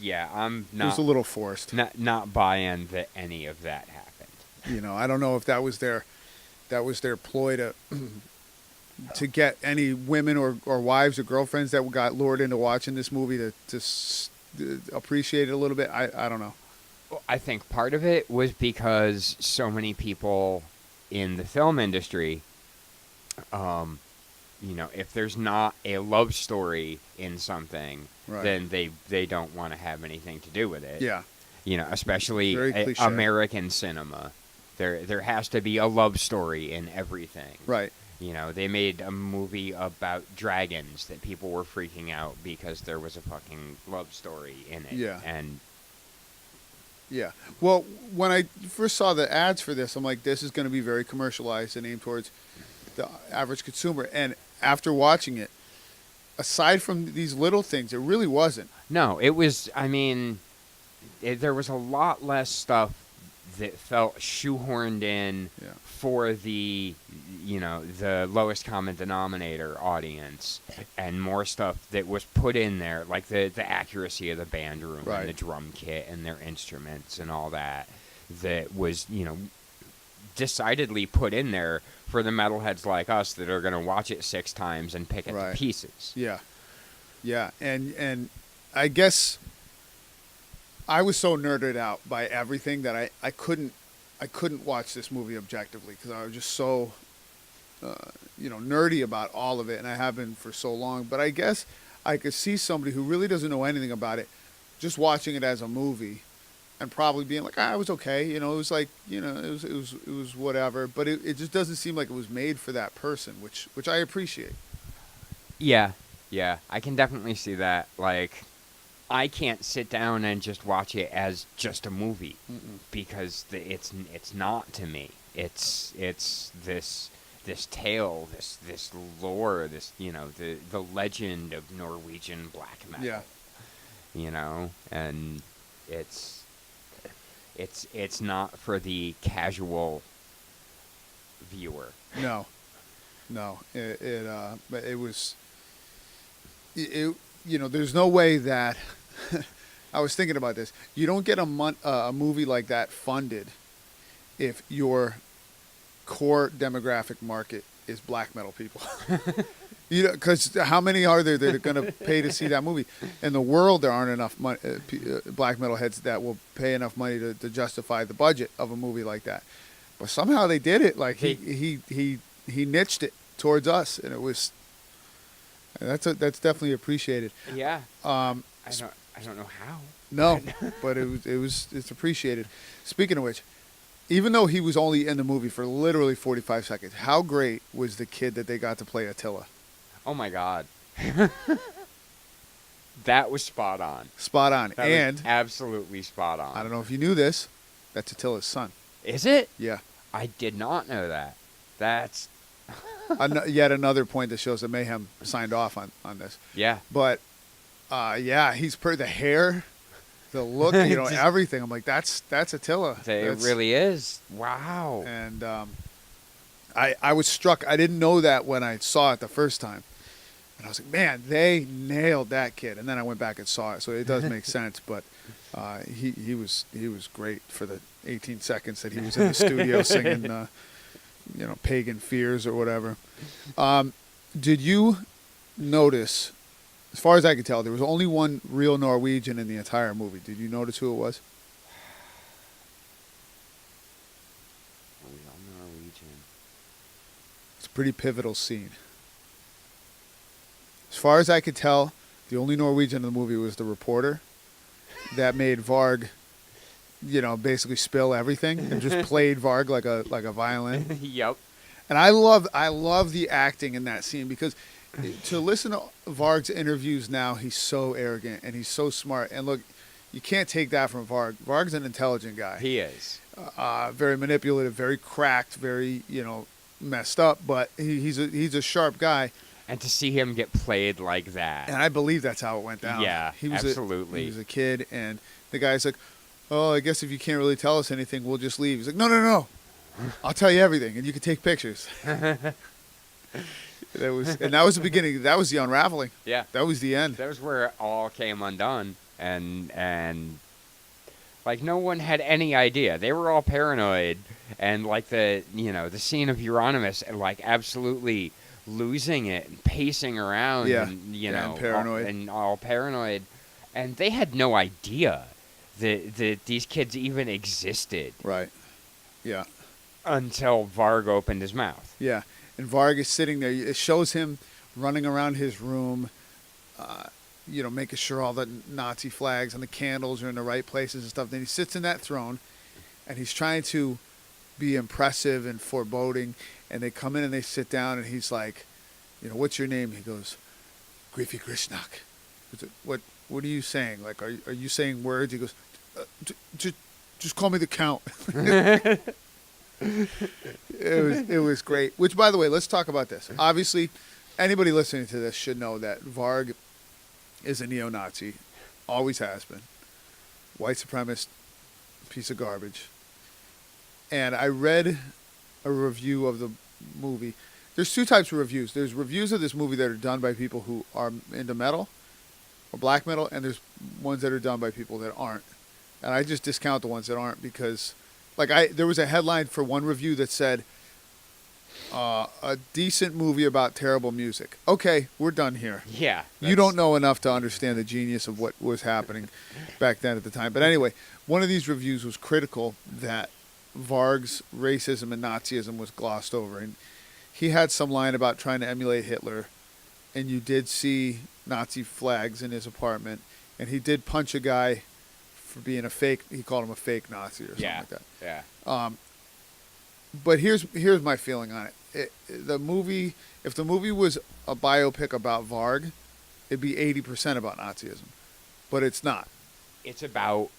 Yeah, I'm it was not a little forced. not buying that any of that happened. I don't know if that was their ploy to get any women or wives or girlfriends that got lured into watching this movie to appreciate it a little bit. I don't know. Well, I think part of it was because so many people in the film industry, if there's not a love story in something, Right. then they don't want to have anything to do with it. Yeah. Especially Very cliche. American cinema. There has to be a love story in everything. Right. They made a movie about dragons that people were freaking out because there was a fucking love story in it. Yeah. And Yeah. Well, when I first saw the ads for this, I'm like, this is going to be very commercialized and aimed towards the average consumer. And after watching it, aside from these little things, it really wasn't. No, it was. I mean, there was a lot less stuff that felt shoehorned in Yeah. for the, the lowest common denominator audience, and more stuff that was put in there, like the accuracy of the band room Right. and the drum kit and their instruments and all that. That was, decidedly put in there for the metalheads like us that are going to watch it 6 times and pick it Right. to pieces. Yeah. Yeah. And I guess I was so nerded out by everything that I couldn't watch this movie objectively because I was just so nerdy about all of it, and I have been for so long. But I guess I could see somebody who really doesn't know anything about it just watching it as a movie and probably being like, it was okay. It was like, it was whatever. But it just doesn't seem like it was made for that person, which I appreciate. Yeah, I can definitely see that. Like, I can't sit down and just watch it as just a movie. Mm-mm. Because it's not to me. It's this tale, this lore, this the legend of Norwegian black metal. Yeah. And it's not for the casual viewer. No. It was. There's no way that. I was thinking about this. You don't get a movie like that funded if your core demographic market is black metal people. Because how many are there that are going to pay to see that movie? In the world, there aren't enough black metal heads that will pay enough money to justify the budget of a movie like that. But somehow they did it. Like he niched it towards us, and it was. That's definitely appreciated. Yeah. I don't know how. No, but it's appreciated. Speaking of which, even though he was only in the movie for literally 45 seconds, how great was the kid that they got to play Attila? Oh my God. That was spot on. Spot on. That and was absolutely spot on. I don't know if you knew this, that's Attila's son. Is it? Yeah. I did not know that. That's yet another point that shows that Mayhem signed off on this. yeah. But he's the hair, the look, everything. I'm like, that's Attila. It really is. Wow. And I was struck. I didn't know that when I saw it the first time. And I was like, man, they nailed that kid. And then I went back and saw it, so it does make sense. But he was great for the 18 seconds that he was in the studio singing, Pagan Fears or whatever. Did you notice? As far as I could tell, there was only one real Norwegian in the entire movie. Did you notice who it was? Real Norwegian. It's a pretty pivotal scene. As far as I could tell, the only Norwegian in the movie was the reporter that made Varg, basically spill everything and just played Varg like a violin. Yep. And I love the acting in that scene because to listen to Varg's interviews now, he's so arrogant and he's so smart. And look, you can't take that from Varg. Varg's an intelligent guy. He is. Very manipulative, very cracked, very messed up, but he's a sharp guy. And to see him get played like that. And I believe that's how it went down. Yeah, he was absolutely. He was a kid, and the guy's like, "Oh, I guess if you can't really tell us anything, we'll just leave." He's like, "No. I'll tell you everything, and you can take pictures." That was the beginning. That was the unraveling. Yeah. That was the end. That was where it all came undone, and like no one had any idea. They were all paranoid, and like the scene of Euronymous, like absolutely losing it and pacing around, and and paranoid, all paranoid, and they had no idea that these kids even existed. Right. Yeah. Until Varg opened his mouth. Yeah. And Varg is sitting there. It shows him running around his room, making sure all the Nazi flags and the candles are in the right places and stuff. Then he sits in that throne, and he's trying to be impressive and foreboding. And they come in and they sit down, and he's like, "What's your name?" He goes, "Griffy Grishnak." What are you saying? Like, are you saying words? He goes, just call me the Count. It was great. Which, by the way, let's talk about this. Obviously, anybody listening to this should know that Varg is a neo-Nazi, always has been, white supremacist, piece of garbage. And I read a review of the movie. There's two types of reviews. There's reviews of this movie that are done by people who are into metal or black metal, and there's ones that are done by people that aren't. And I just discount the ones that aren't because, there was a headline for one review that said, a decent movie about terrible music. Okay, we're done here. Yeah. You don't know enough to understand the genius of what was happening back then at the time. But anyway, one of these reviews was critical that Varg's racism and Nazism was glossed over. And he had some line about trying to emulate Hitler, and you did see Nazi flags in his apartment, and he did punch a guy for being he called him a fake Nazi or something like that. Yeah. But here's my feeling on it. If the movie was a biopic about Varg, it'd be 80% about Nazism. But it's not. It's about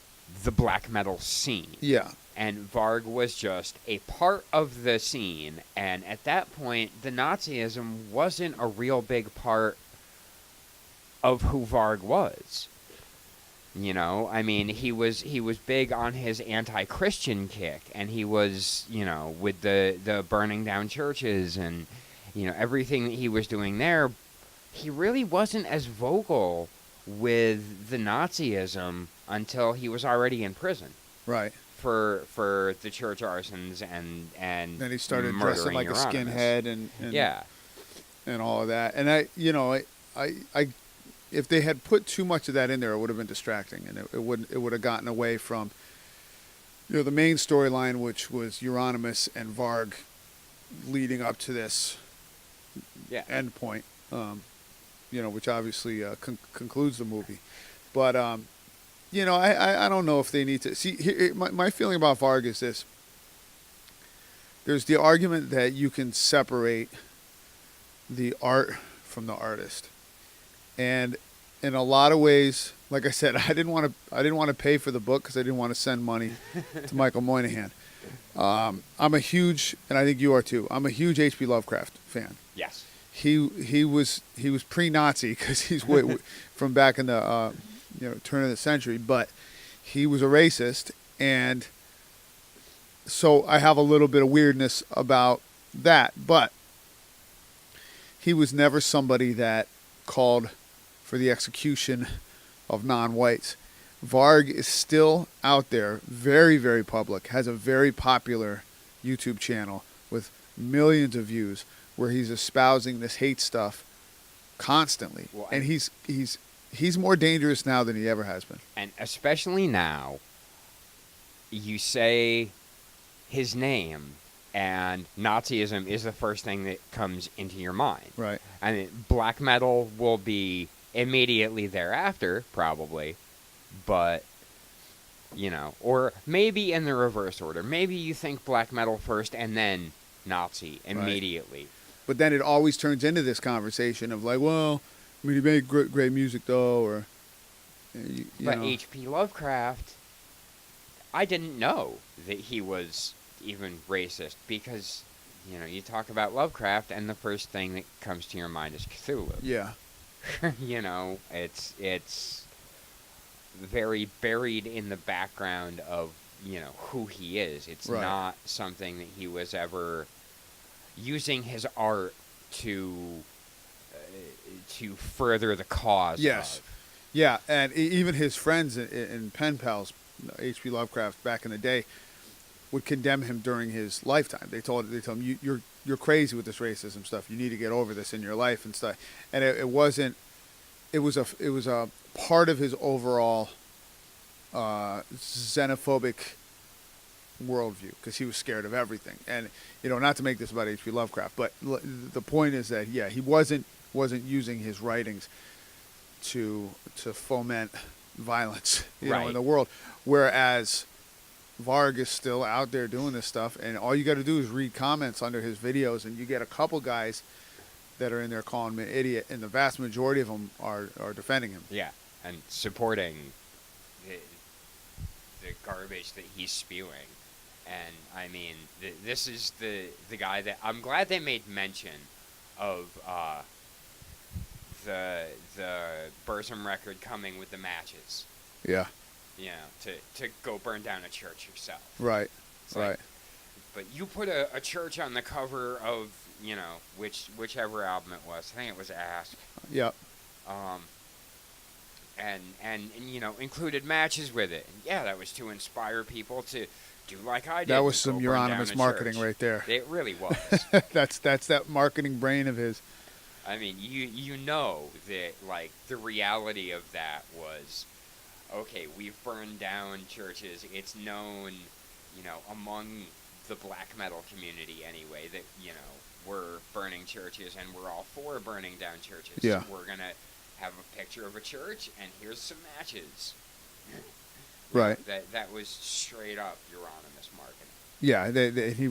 the black metal scene. Yeah. And Varg was just a part of the scene. And at that point, the Nazism wasn't a real big part of who Varg was. You know, I mean, he was big on his anti-Christian kick, and he was, with the burning down churches and, everything that he was doing there. He really wasn't as vocal with the Nazism until he was already in prison. Right. For the church arsons and then he started dressing like a skinhead and yeah, and all of that. And I if they had put too much of that in there, it would have been distracting, and it would have gotten away from, the main storyline, which was Euronymous and Varg leading up to this end point, which obviously concludes the movie. But, I don't know if they need to. See, my feeling about Varg is this. There's the argument that you can separate the art from the artist. And in a lot of ways, like I said, I didn't want to pay for the book because I didn't want to send money to Michael Moynihan. I'm a huge, and I think you are too. I'm a huge H.P. Lovecraft fan. Yes. He was pre-Nazi because he's from back in the turn of the century, but he was a racist, and so I have a little bit of weirdness about that. But he was never somebody that called for the execution of non-whites. Varg is still out there, very, very public, has a very popular YouTube channel with millions of views where he's espousing this hate stuff constantly. Well, and he's more dangerous now than he ever has been. And especially now, you say his name and Nazism is the first thing that comes into your mind. Right. And black metal will be immediately thereafter, probably. But, or maybe in the reverse order. Maybe you think black metal first and then Nazi immediately. Right. But then it always turns into this conversation of like, well, I mean, he made great music though, or... But H.P. Lovecraft, I didn't know that he was even racist because, you talk about Lovecraft and the first thing that comes to your mind is Cthulhu. Yeah. It's very buried in the background of, who he is. It's not something that he was ever using his art to further the cause of. Yeah, and even his friends and pen pals, H.P. Lovecraft back in the day, would condemn him during his lifetime. They told him you're crazy with this racism stuff. You need to get over this in your life and stuff. And it was a part of his overall xenophobic worldview because he was scared of everything. And not to make this about H.P. Lovecraft, but the point is that he wasn't using his writings to foment violence in the world, whereas Varg is still out there doing this stuff, and all you got to do is read comments under his videos, and you get a couple guys that are in there calling him an idiot, and the vast majority of them are defending him. Yeah, and supporting the garbage that he's spewing. And I mean, this is the guy that I'm glad they made mention of the Burzum record coming with the matches. Yeah. You know, to go burn down a church yourself. Right. It's Right. like, but you put a church on the cover of, you know, whichever album it was. I think it was Ask. Yep. And you know, included matches with it. And yeah, that was to inspire people to do like I did. That was and some go burn down Euronymous a marketing church. right there. It really was. That's that marketing brain of his. I mean, you know that, like, the reality of that was, okay, we've burned down churches. It's known, you know, among the black metal community anyway, that, you know, we're burning churches and we're all for burning down churches. Yeah. We're going to have a picture of a church and here's some matches. Right. That was straight up Euronymous marketing. Yeah, he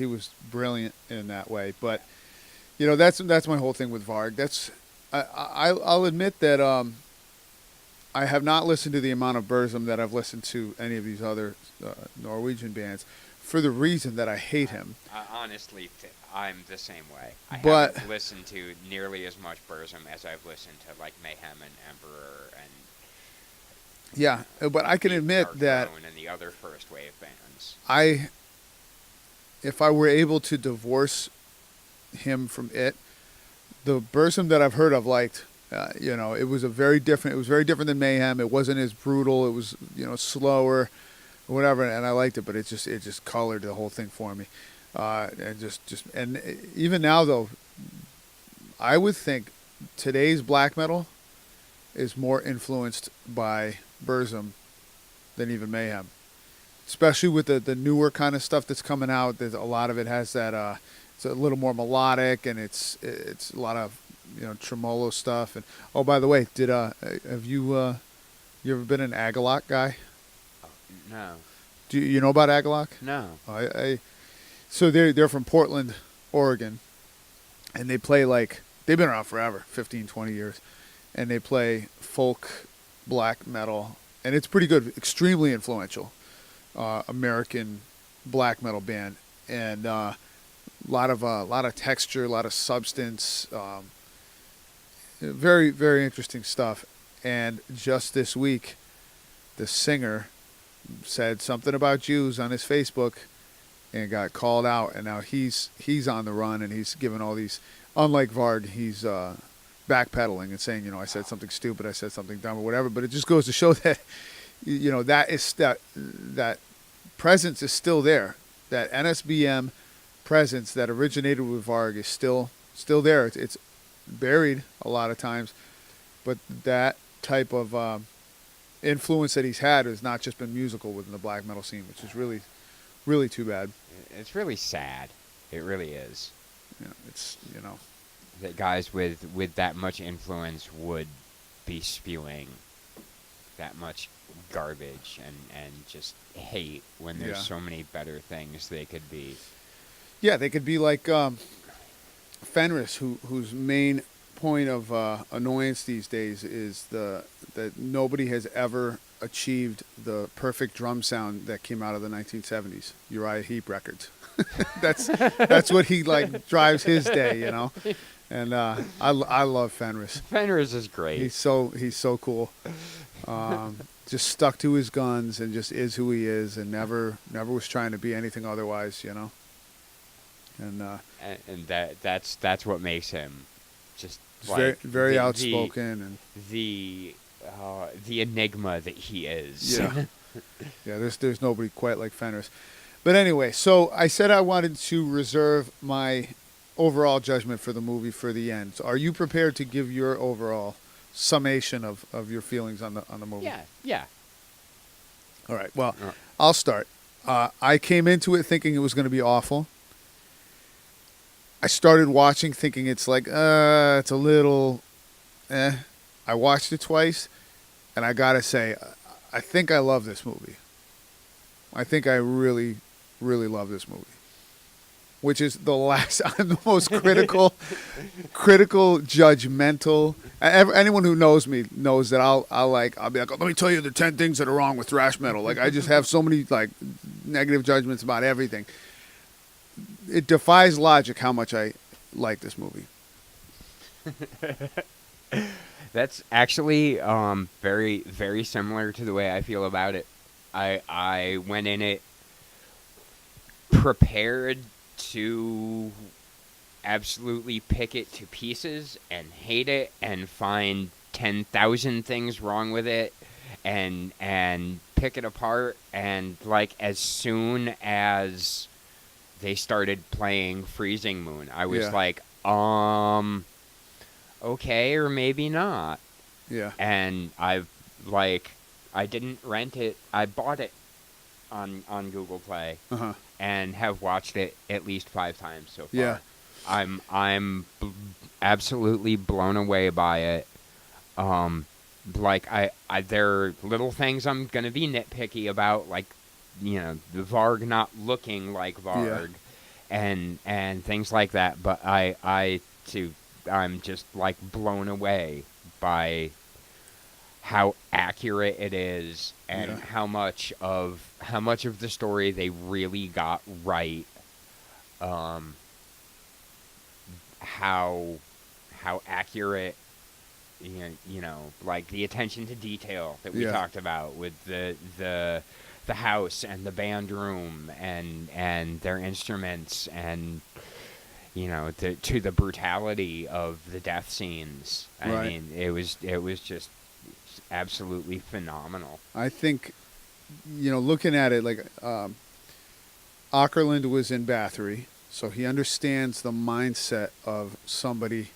was brilliant in that way. But you know, that's my whole thing with Varg. I'll admit that I have not listened to the amount of Burzum that I've listened to any of these other Norwegian bands, for the reason that I hate him. Honestly, I'm the same way. I But- haven't listened to nearly as much Burzum as I've listened to, like, Mayhem and Emperor and Yeah, but I can admit Dark that Throne and the other first wave bands. if I were able to divorce him from it, the Burzum that I've heard of liked. You know, it was very different than Mayhem. It wasn't as brutal. It was, you know, slower, whatever, and I liked it. But it just colored the whole thing for me. And even now though, I would think today's black metal is more influenced by Burzum than even Mayhem, especially with the newer kind of stuff that's coming out. There's a lot of it has that it's a little more melodic, and it's a lot of, you know, tremolo stuff. And oh, by the way, have you ever been an Agalloch guy? No. Do you know about Agalloch? No. So they're from Portland, Oregon, and they play, like, they've been around forever, 15, 20 years, and they play folk black metal, and it's pretty good, extremely influential American black metal band, and a lot of texture, a lot of substance, very, very interesting stuff. And just this week, the singer said something about Jews on his Facebook and got called out, and now he's on the run, and he's given all these, unlike Varg, he's backpedaling and saying, you know, I said something stupid, I said something dumb or whatever. But it just goes to show that, you know, that presence is still there. That NSBM presence that originated with Varg is still there. It's buried a lot of times, but that type of influence that he's had has not just been musical within the black metal scene, which is really, really too bad. It's really sad. It really is. You know, it's, you know, that guys with that much influence would be spewing that much garbage and just hate when there's so many better things they could be. Yeah, they could be like Fenris, whose main point of annoyance these days is that nobody has ever achieved the perfect drum sound that came out of the 1970s, Uriah Heep records. that's what he, like, drives his day, you know. And I love Fenris. Fenris is great. He's so cool. Just stuck to his guns and just is who he is, and never was trying to be anything otherwise, you know. And that's what makes him just like very, very outspoken and the enigma that he is. Yeah. Yeah, there's nobody quite like Fenris. But anyway, so I said I wanted to reserve my overall judgment for the movie for the end. So are you prepared to give your overall summation of your feelings on the movie? Yeah. All right. Well, I'll start. I came into it thinking it was going to be awful. I started watching thinking it's like, it's a little, I watched it twice, and I gotta say, I think I love this movie. I think I really, really love this movie. Which is the last, I'm the most critical, judgmental. Anyone who knows me knows that I'll be like, oh, let me tell you the 10 things that are wrong with thrash metal. Like, I just have so many, like, negative judgments about everything. It defies logic how much I like this movie. That's actually very, very similar to the way I feel about it. I went in it prepared to absolutely pick it to pieces and hate it and find 10,000 things wrong with it and pick it apart, and like as soon as they started playing Freezing Moon, I was Yeah. like, okay, or maybe not. Yeah. And I didn't rent it. I bought it on Google Play Uh-huh. and have watched it at least 5 times so far. Yeah. I'm absolutely blown away by it. Like I there are little things I'm gonna be nitpicky about, like the Varg not looking like Varg, and things like that. But I'm just like blown away by how accurate it is and how much of the story they really got right. How accurate, like the attention to detail that we talked about with the house and the band room and their instruments, and to the brutality of the death scenes. I mean, it was just absolutely phenomenal. I think, looking at it, like, Ackerland was in Bathory, so he understands the mindset of somebody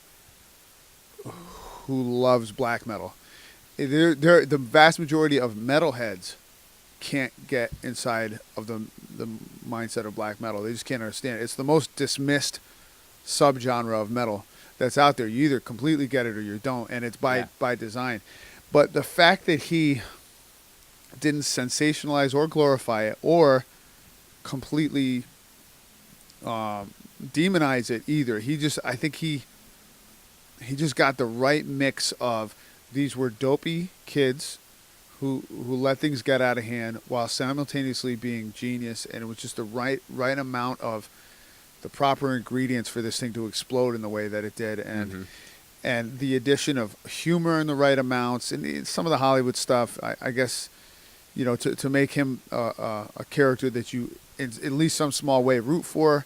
who loves black metal. The vast majority of metalheads can't get inside of the mindset of black metal. They just can't understand it. It's the most dismissed subgenre of metal that's out there. You either completely get it or you don't, and it's by design. But the fact that he didn't sensationalize or glorify it or completely demonize it either. I think he just got the right mix of, these were dopey kids who let things get out of hand while simultaneously being genius, and it was just the right amount of the proper ingredients for this thing to explode in the way that it did, and the addition of humor in the right amounts, and some of the Hollywood stuff, I guess, to make him a character that you in at least some small way root for.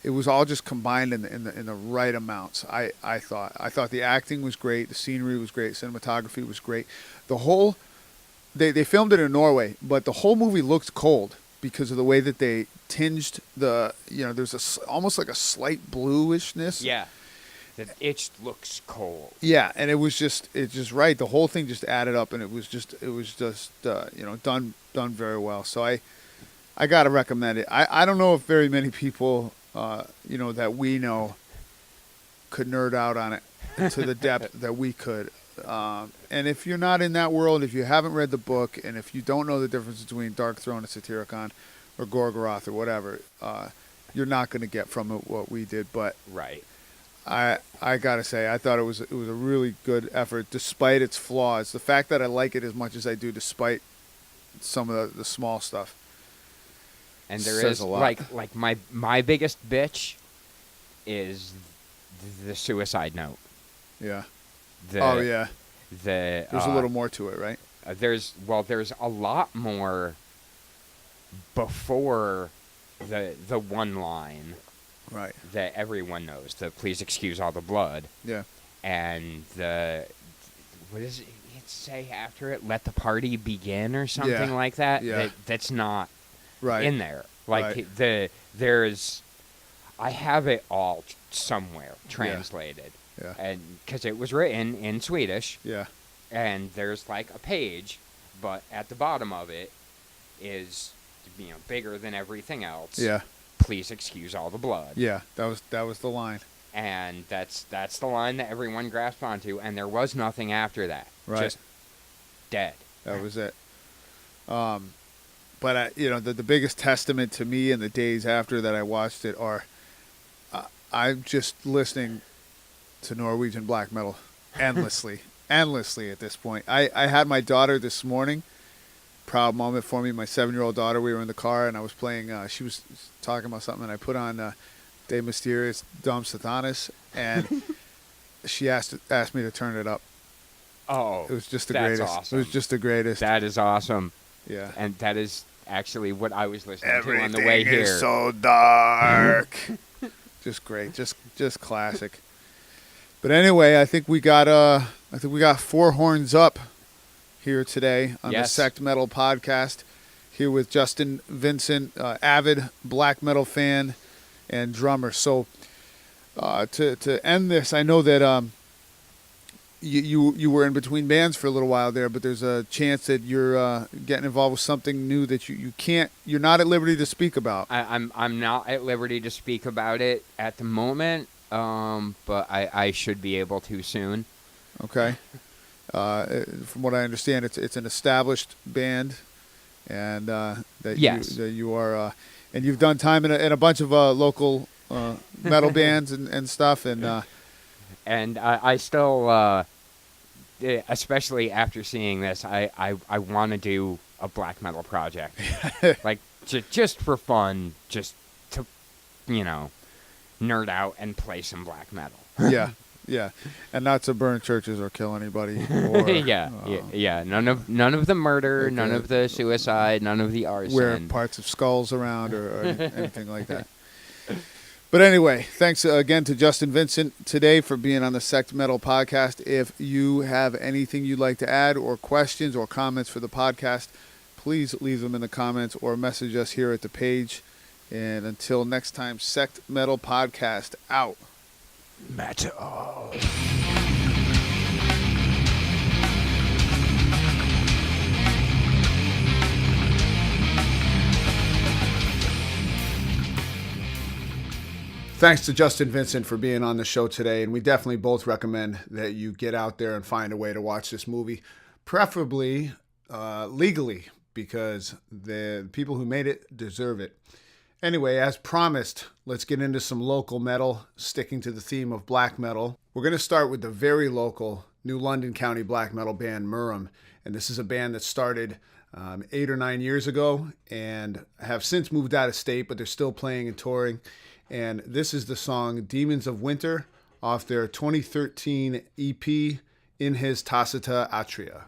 It was all just combined in the right amounts. I thought the acting was great, the scenery was great, cinematography was great. The whole they filmed it in Norway, but the whole movie looked cold because of the way that they tinged the there's almost like a slight bluishness. Yeah, it just looks cold. Yeah, and it's just right. The whole thing just added up, and it was just done very well. So I gotta recommend it. I don't know if very many people that we know could nerd out on it to the depth that we could. And if you're not in that world, if you haven't read the book, and if you don't know the difference between Dark Throne and Satyricon or Gorgoroth or whatever, you're not going to get from it what we did. But right, I gotta say, I thought it was a really good effort, despite its flaws. The fact that I like it as much as I do, despite some of the small stuff. And there is like my biggest bitch is the suicide note. Yeah. There's a little more to it, right? There's a lot more before the one line, right, that everyone knows. The please excuse all the blood. Yeah. And what does it say after it? Let the party begin or something like that. Yeah. That's not right in there. Like there's, I have it all somewhere translated. Yeah. And because it was written in Swedish. Yeah. And there's like a page, but at the bottom of it is bigger than everything else. Yeah. Please excuse all the blood. Yeah, that was the line. And that's the line that everyone grasped onto, and there was nothing after that. Right. Just dead. That was it. But the biggest testament to me in the days after that I watched it are, I'm just listening to Norwegian black metal endlessly at this point. I had my daughter this morning. Proud moment for me. My 7-year-old daughter, we were in the car, and I was playing, she was talking about something, and I put on De Mysterious Dom Satanas, and she asked me to turn it up. Oh, It was just the that's greatest. awesome. It was just the greatest. That is awesome. Yeah. And that is actually what I was listening to on the way Everything here. is so dark. Just great. Just classic. But anyway, I think we got 4 horns up here today on the Sect Metal podcast. Here with Justin Vincent, avid black metal fan and drummer. So to end this, I know that you were in between bands for a little while there, but there's a chance that you're getting involved with something new that you're not at liberty to speak about. I'm not at liberty to speak about it at the moment, but I should be able to soon. Okay. From what I understand, it's an established band, and you are, and you've done time in a bunch of local metal bands and stuff, and I still, especially after seeing this, I want to do a black metal project, like just for fun, just to nerd out and play some black metal. Yeah, and not to burn churches or kill anybody. Or, yeah. None of the murder, none of the suicide, none of the arson. Wear parts of skulls around or anything like that. But anyway, thanks again to Justin Vincent today for being on the Sect Metal podcast. If you have anything you'd like to add or questions or comments for the podcast, please leave them in the comments or message us here at the page. And until next time, Sect Metal podcast out. Metal. Thanks to Justin Vincent for being on the show today, and we definitely both recommend that you get out there and find a way to watch this movie, preferably legally, because the people who made it deserve it. Anyway, as promised, let's get into some local metal, sticking to the theme of black metal. We're going to start with the very local New London County black metal band Murrum, and this is a band that started 8 or 9 years ago and have since moved out of state, but they're still playing and touring. And this is the song Demons of Winter off their 2013 EP, In His Tacita Atria.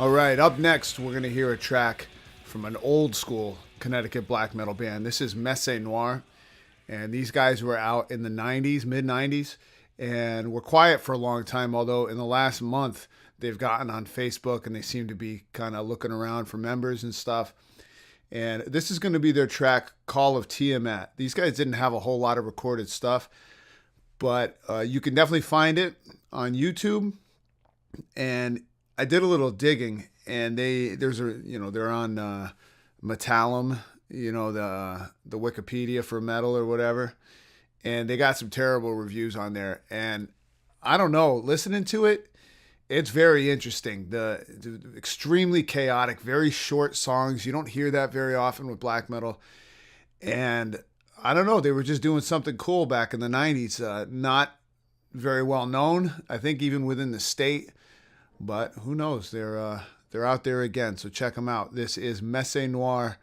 All right, up next, we're going to hear a track from an old school Connecticut black metal band. This is Messe Noir, and these guys were out in the 90s, mid-90s, and were quiet for a long time, although in the last month, they've gotten on Facebook, and they seem to be kind of looking around for members and stuff. And this is going to be their track, Call of Tiamat. These guys didn't have a whole lot of recorded stuff, but you can definitely find it on YouTube. And I did a little digging, and they're on Metallum, the Wikipedia for metal or whatever, and they got some terrible reviews on there. And I don't know, listening to it, it's very interesting. The extremely chaotic, very short songs. You don't hear that very often with black metal. And I don't know, they were just doing something cool back in the 90s. Not very well known, I think, even within the state. But who knows? They're out there again, so check them out. This is Messe Noir,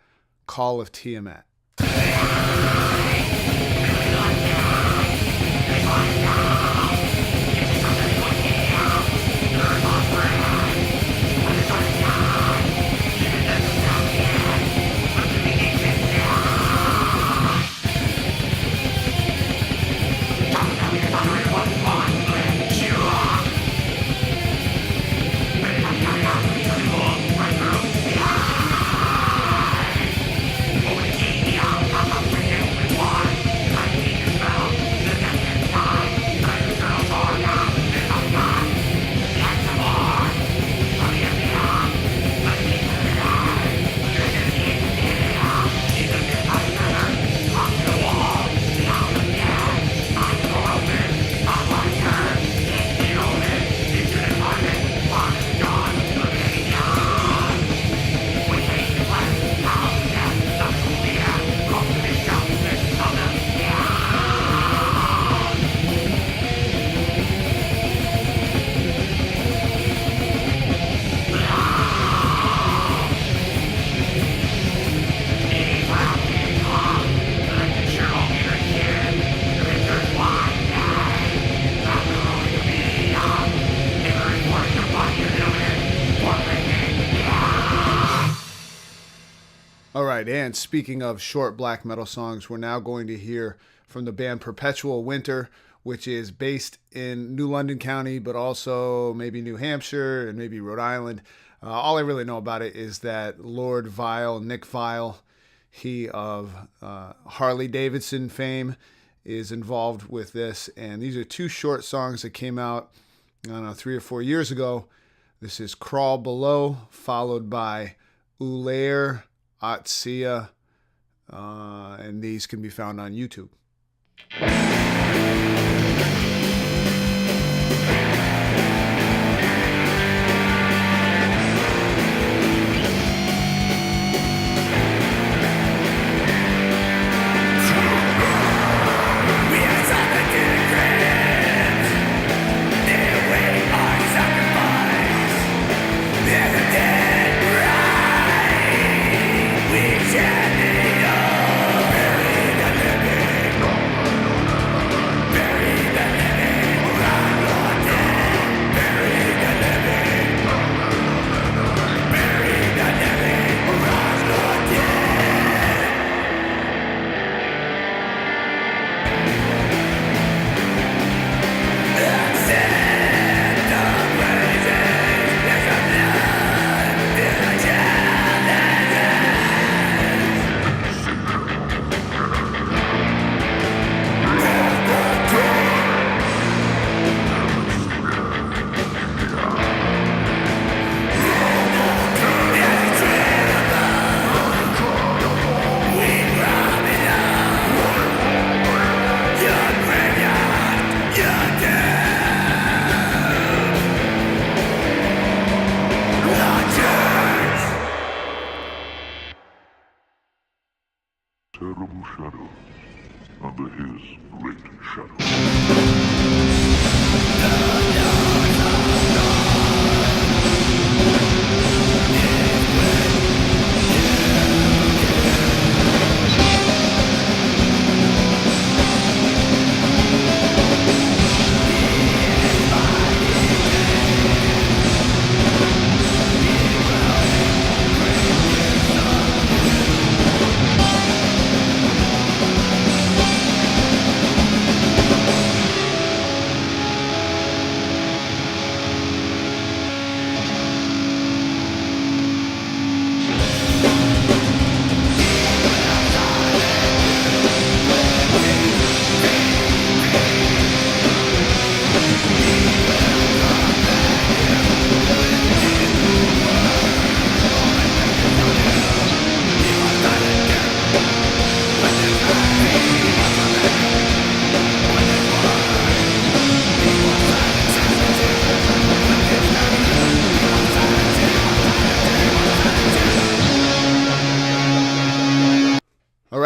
Call of Tiamat. All right, and speaking of short black metal songs, we're now going to hear from the band Perpetual Winter, which is based in New London County, but also maybe New Hampshire and maybe Rhode Island. All I really know about it is that Lord Vile, Nick Vile, he of Harley Davidson fame, is involved with this. And these are two short songs that came out, I don't know, 3 or 4 years ago. This is Crawl Below, followed by Ulaire, Otsea, and these can be found on YouTube.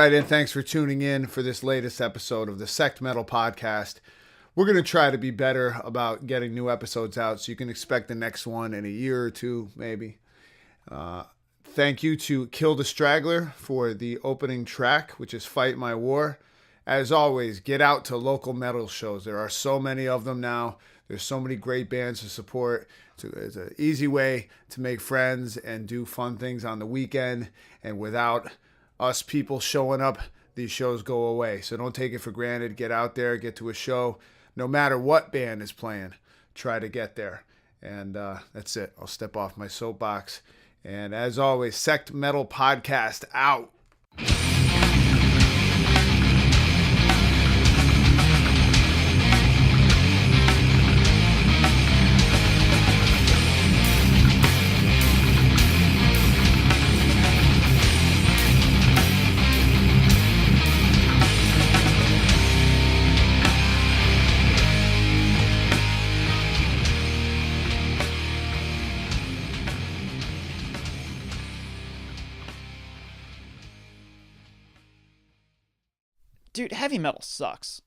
right, and thanks for tuning in for this latest episode of the Sect Metal Podcast. We're going to try to be better about getting new episodes out, so you can expect the next one in a year or two, maybe. Thank you to Kill The Straggler for the opening track, which is Fight My War. As always, get out to local metal shows. There are so many of them now. There's so many great bands to support. It's an easy way to make friends and do fun things on the weekend. And without us people showing up, these shows go away. So don't take it for granted. Get out there, get to a show. No matter what band is playing, try to get there. And that's it. I'll step off my soapbox. And as always, Sect Metal Podcast out. Dude, heavy metal sucks.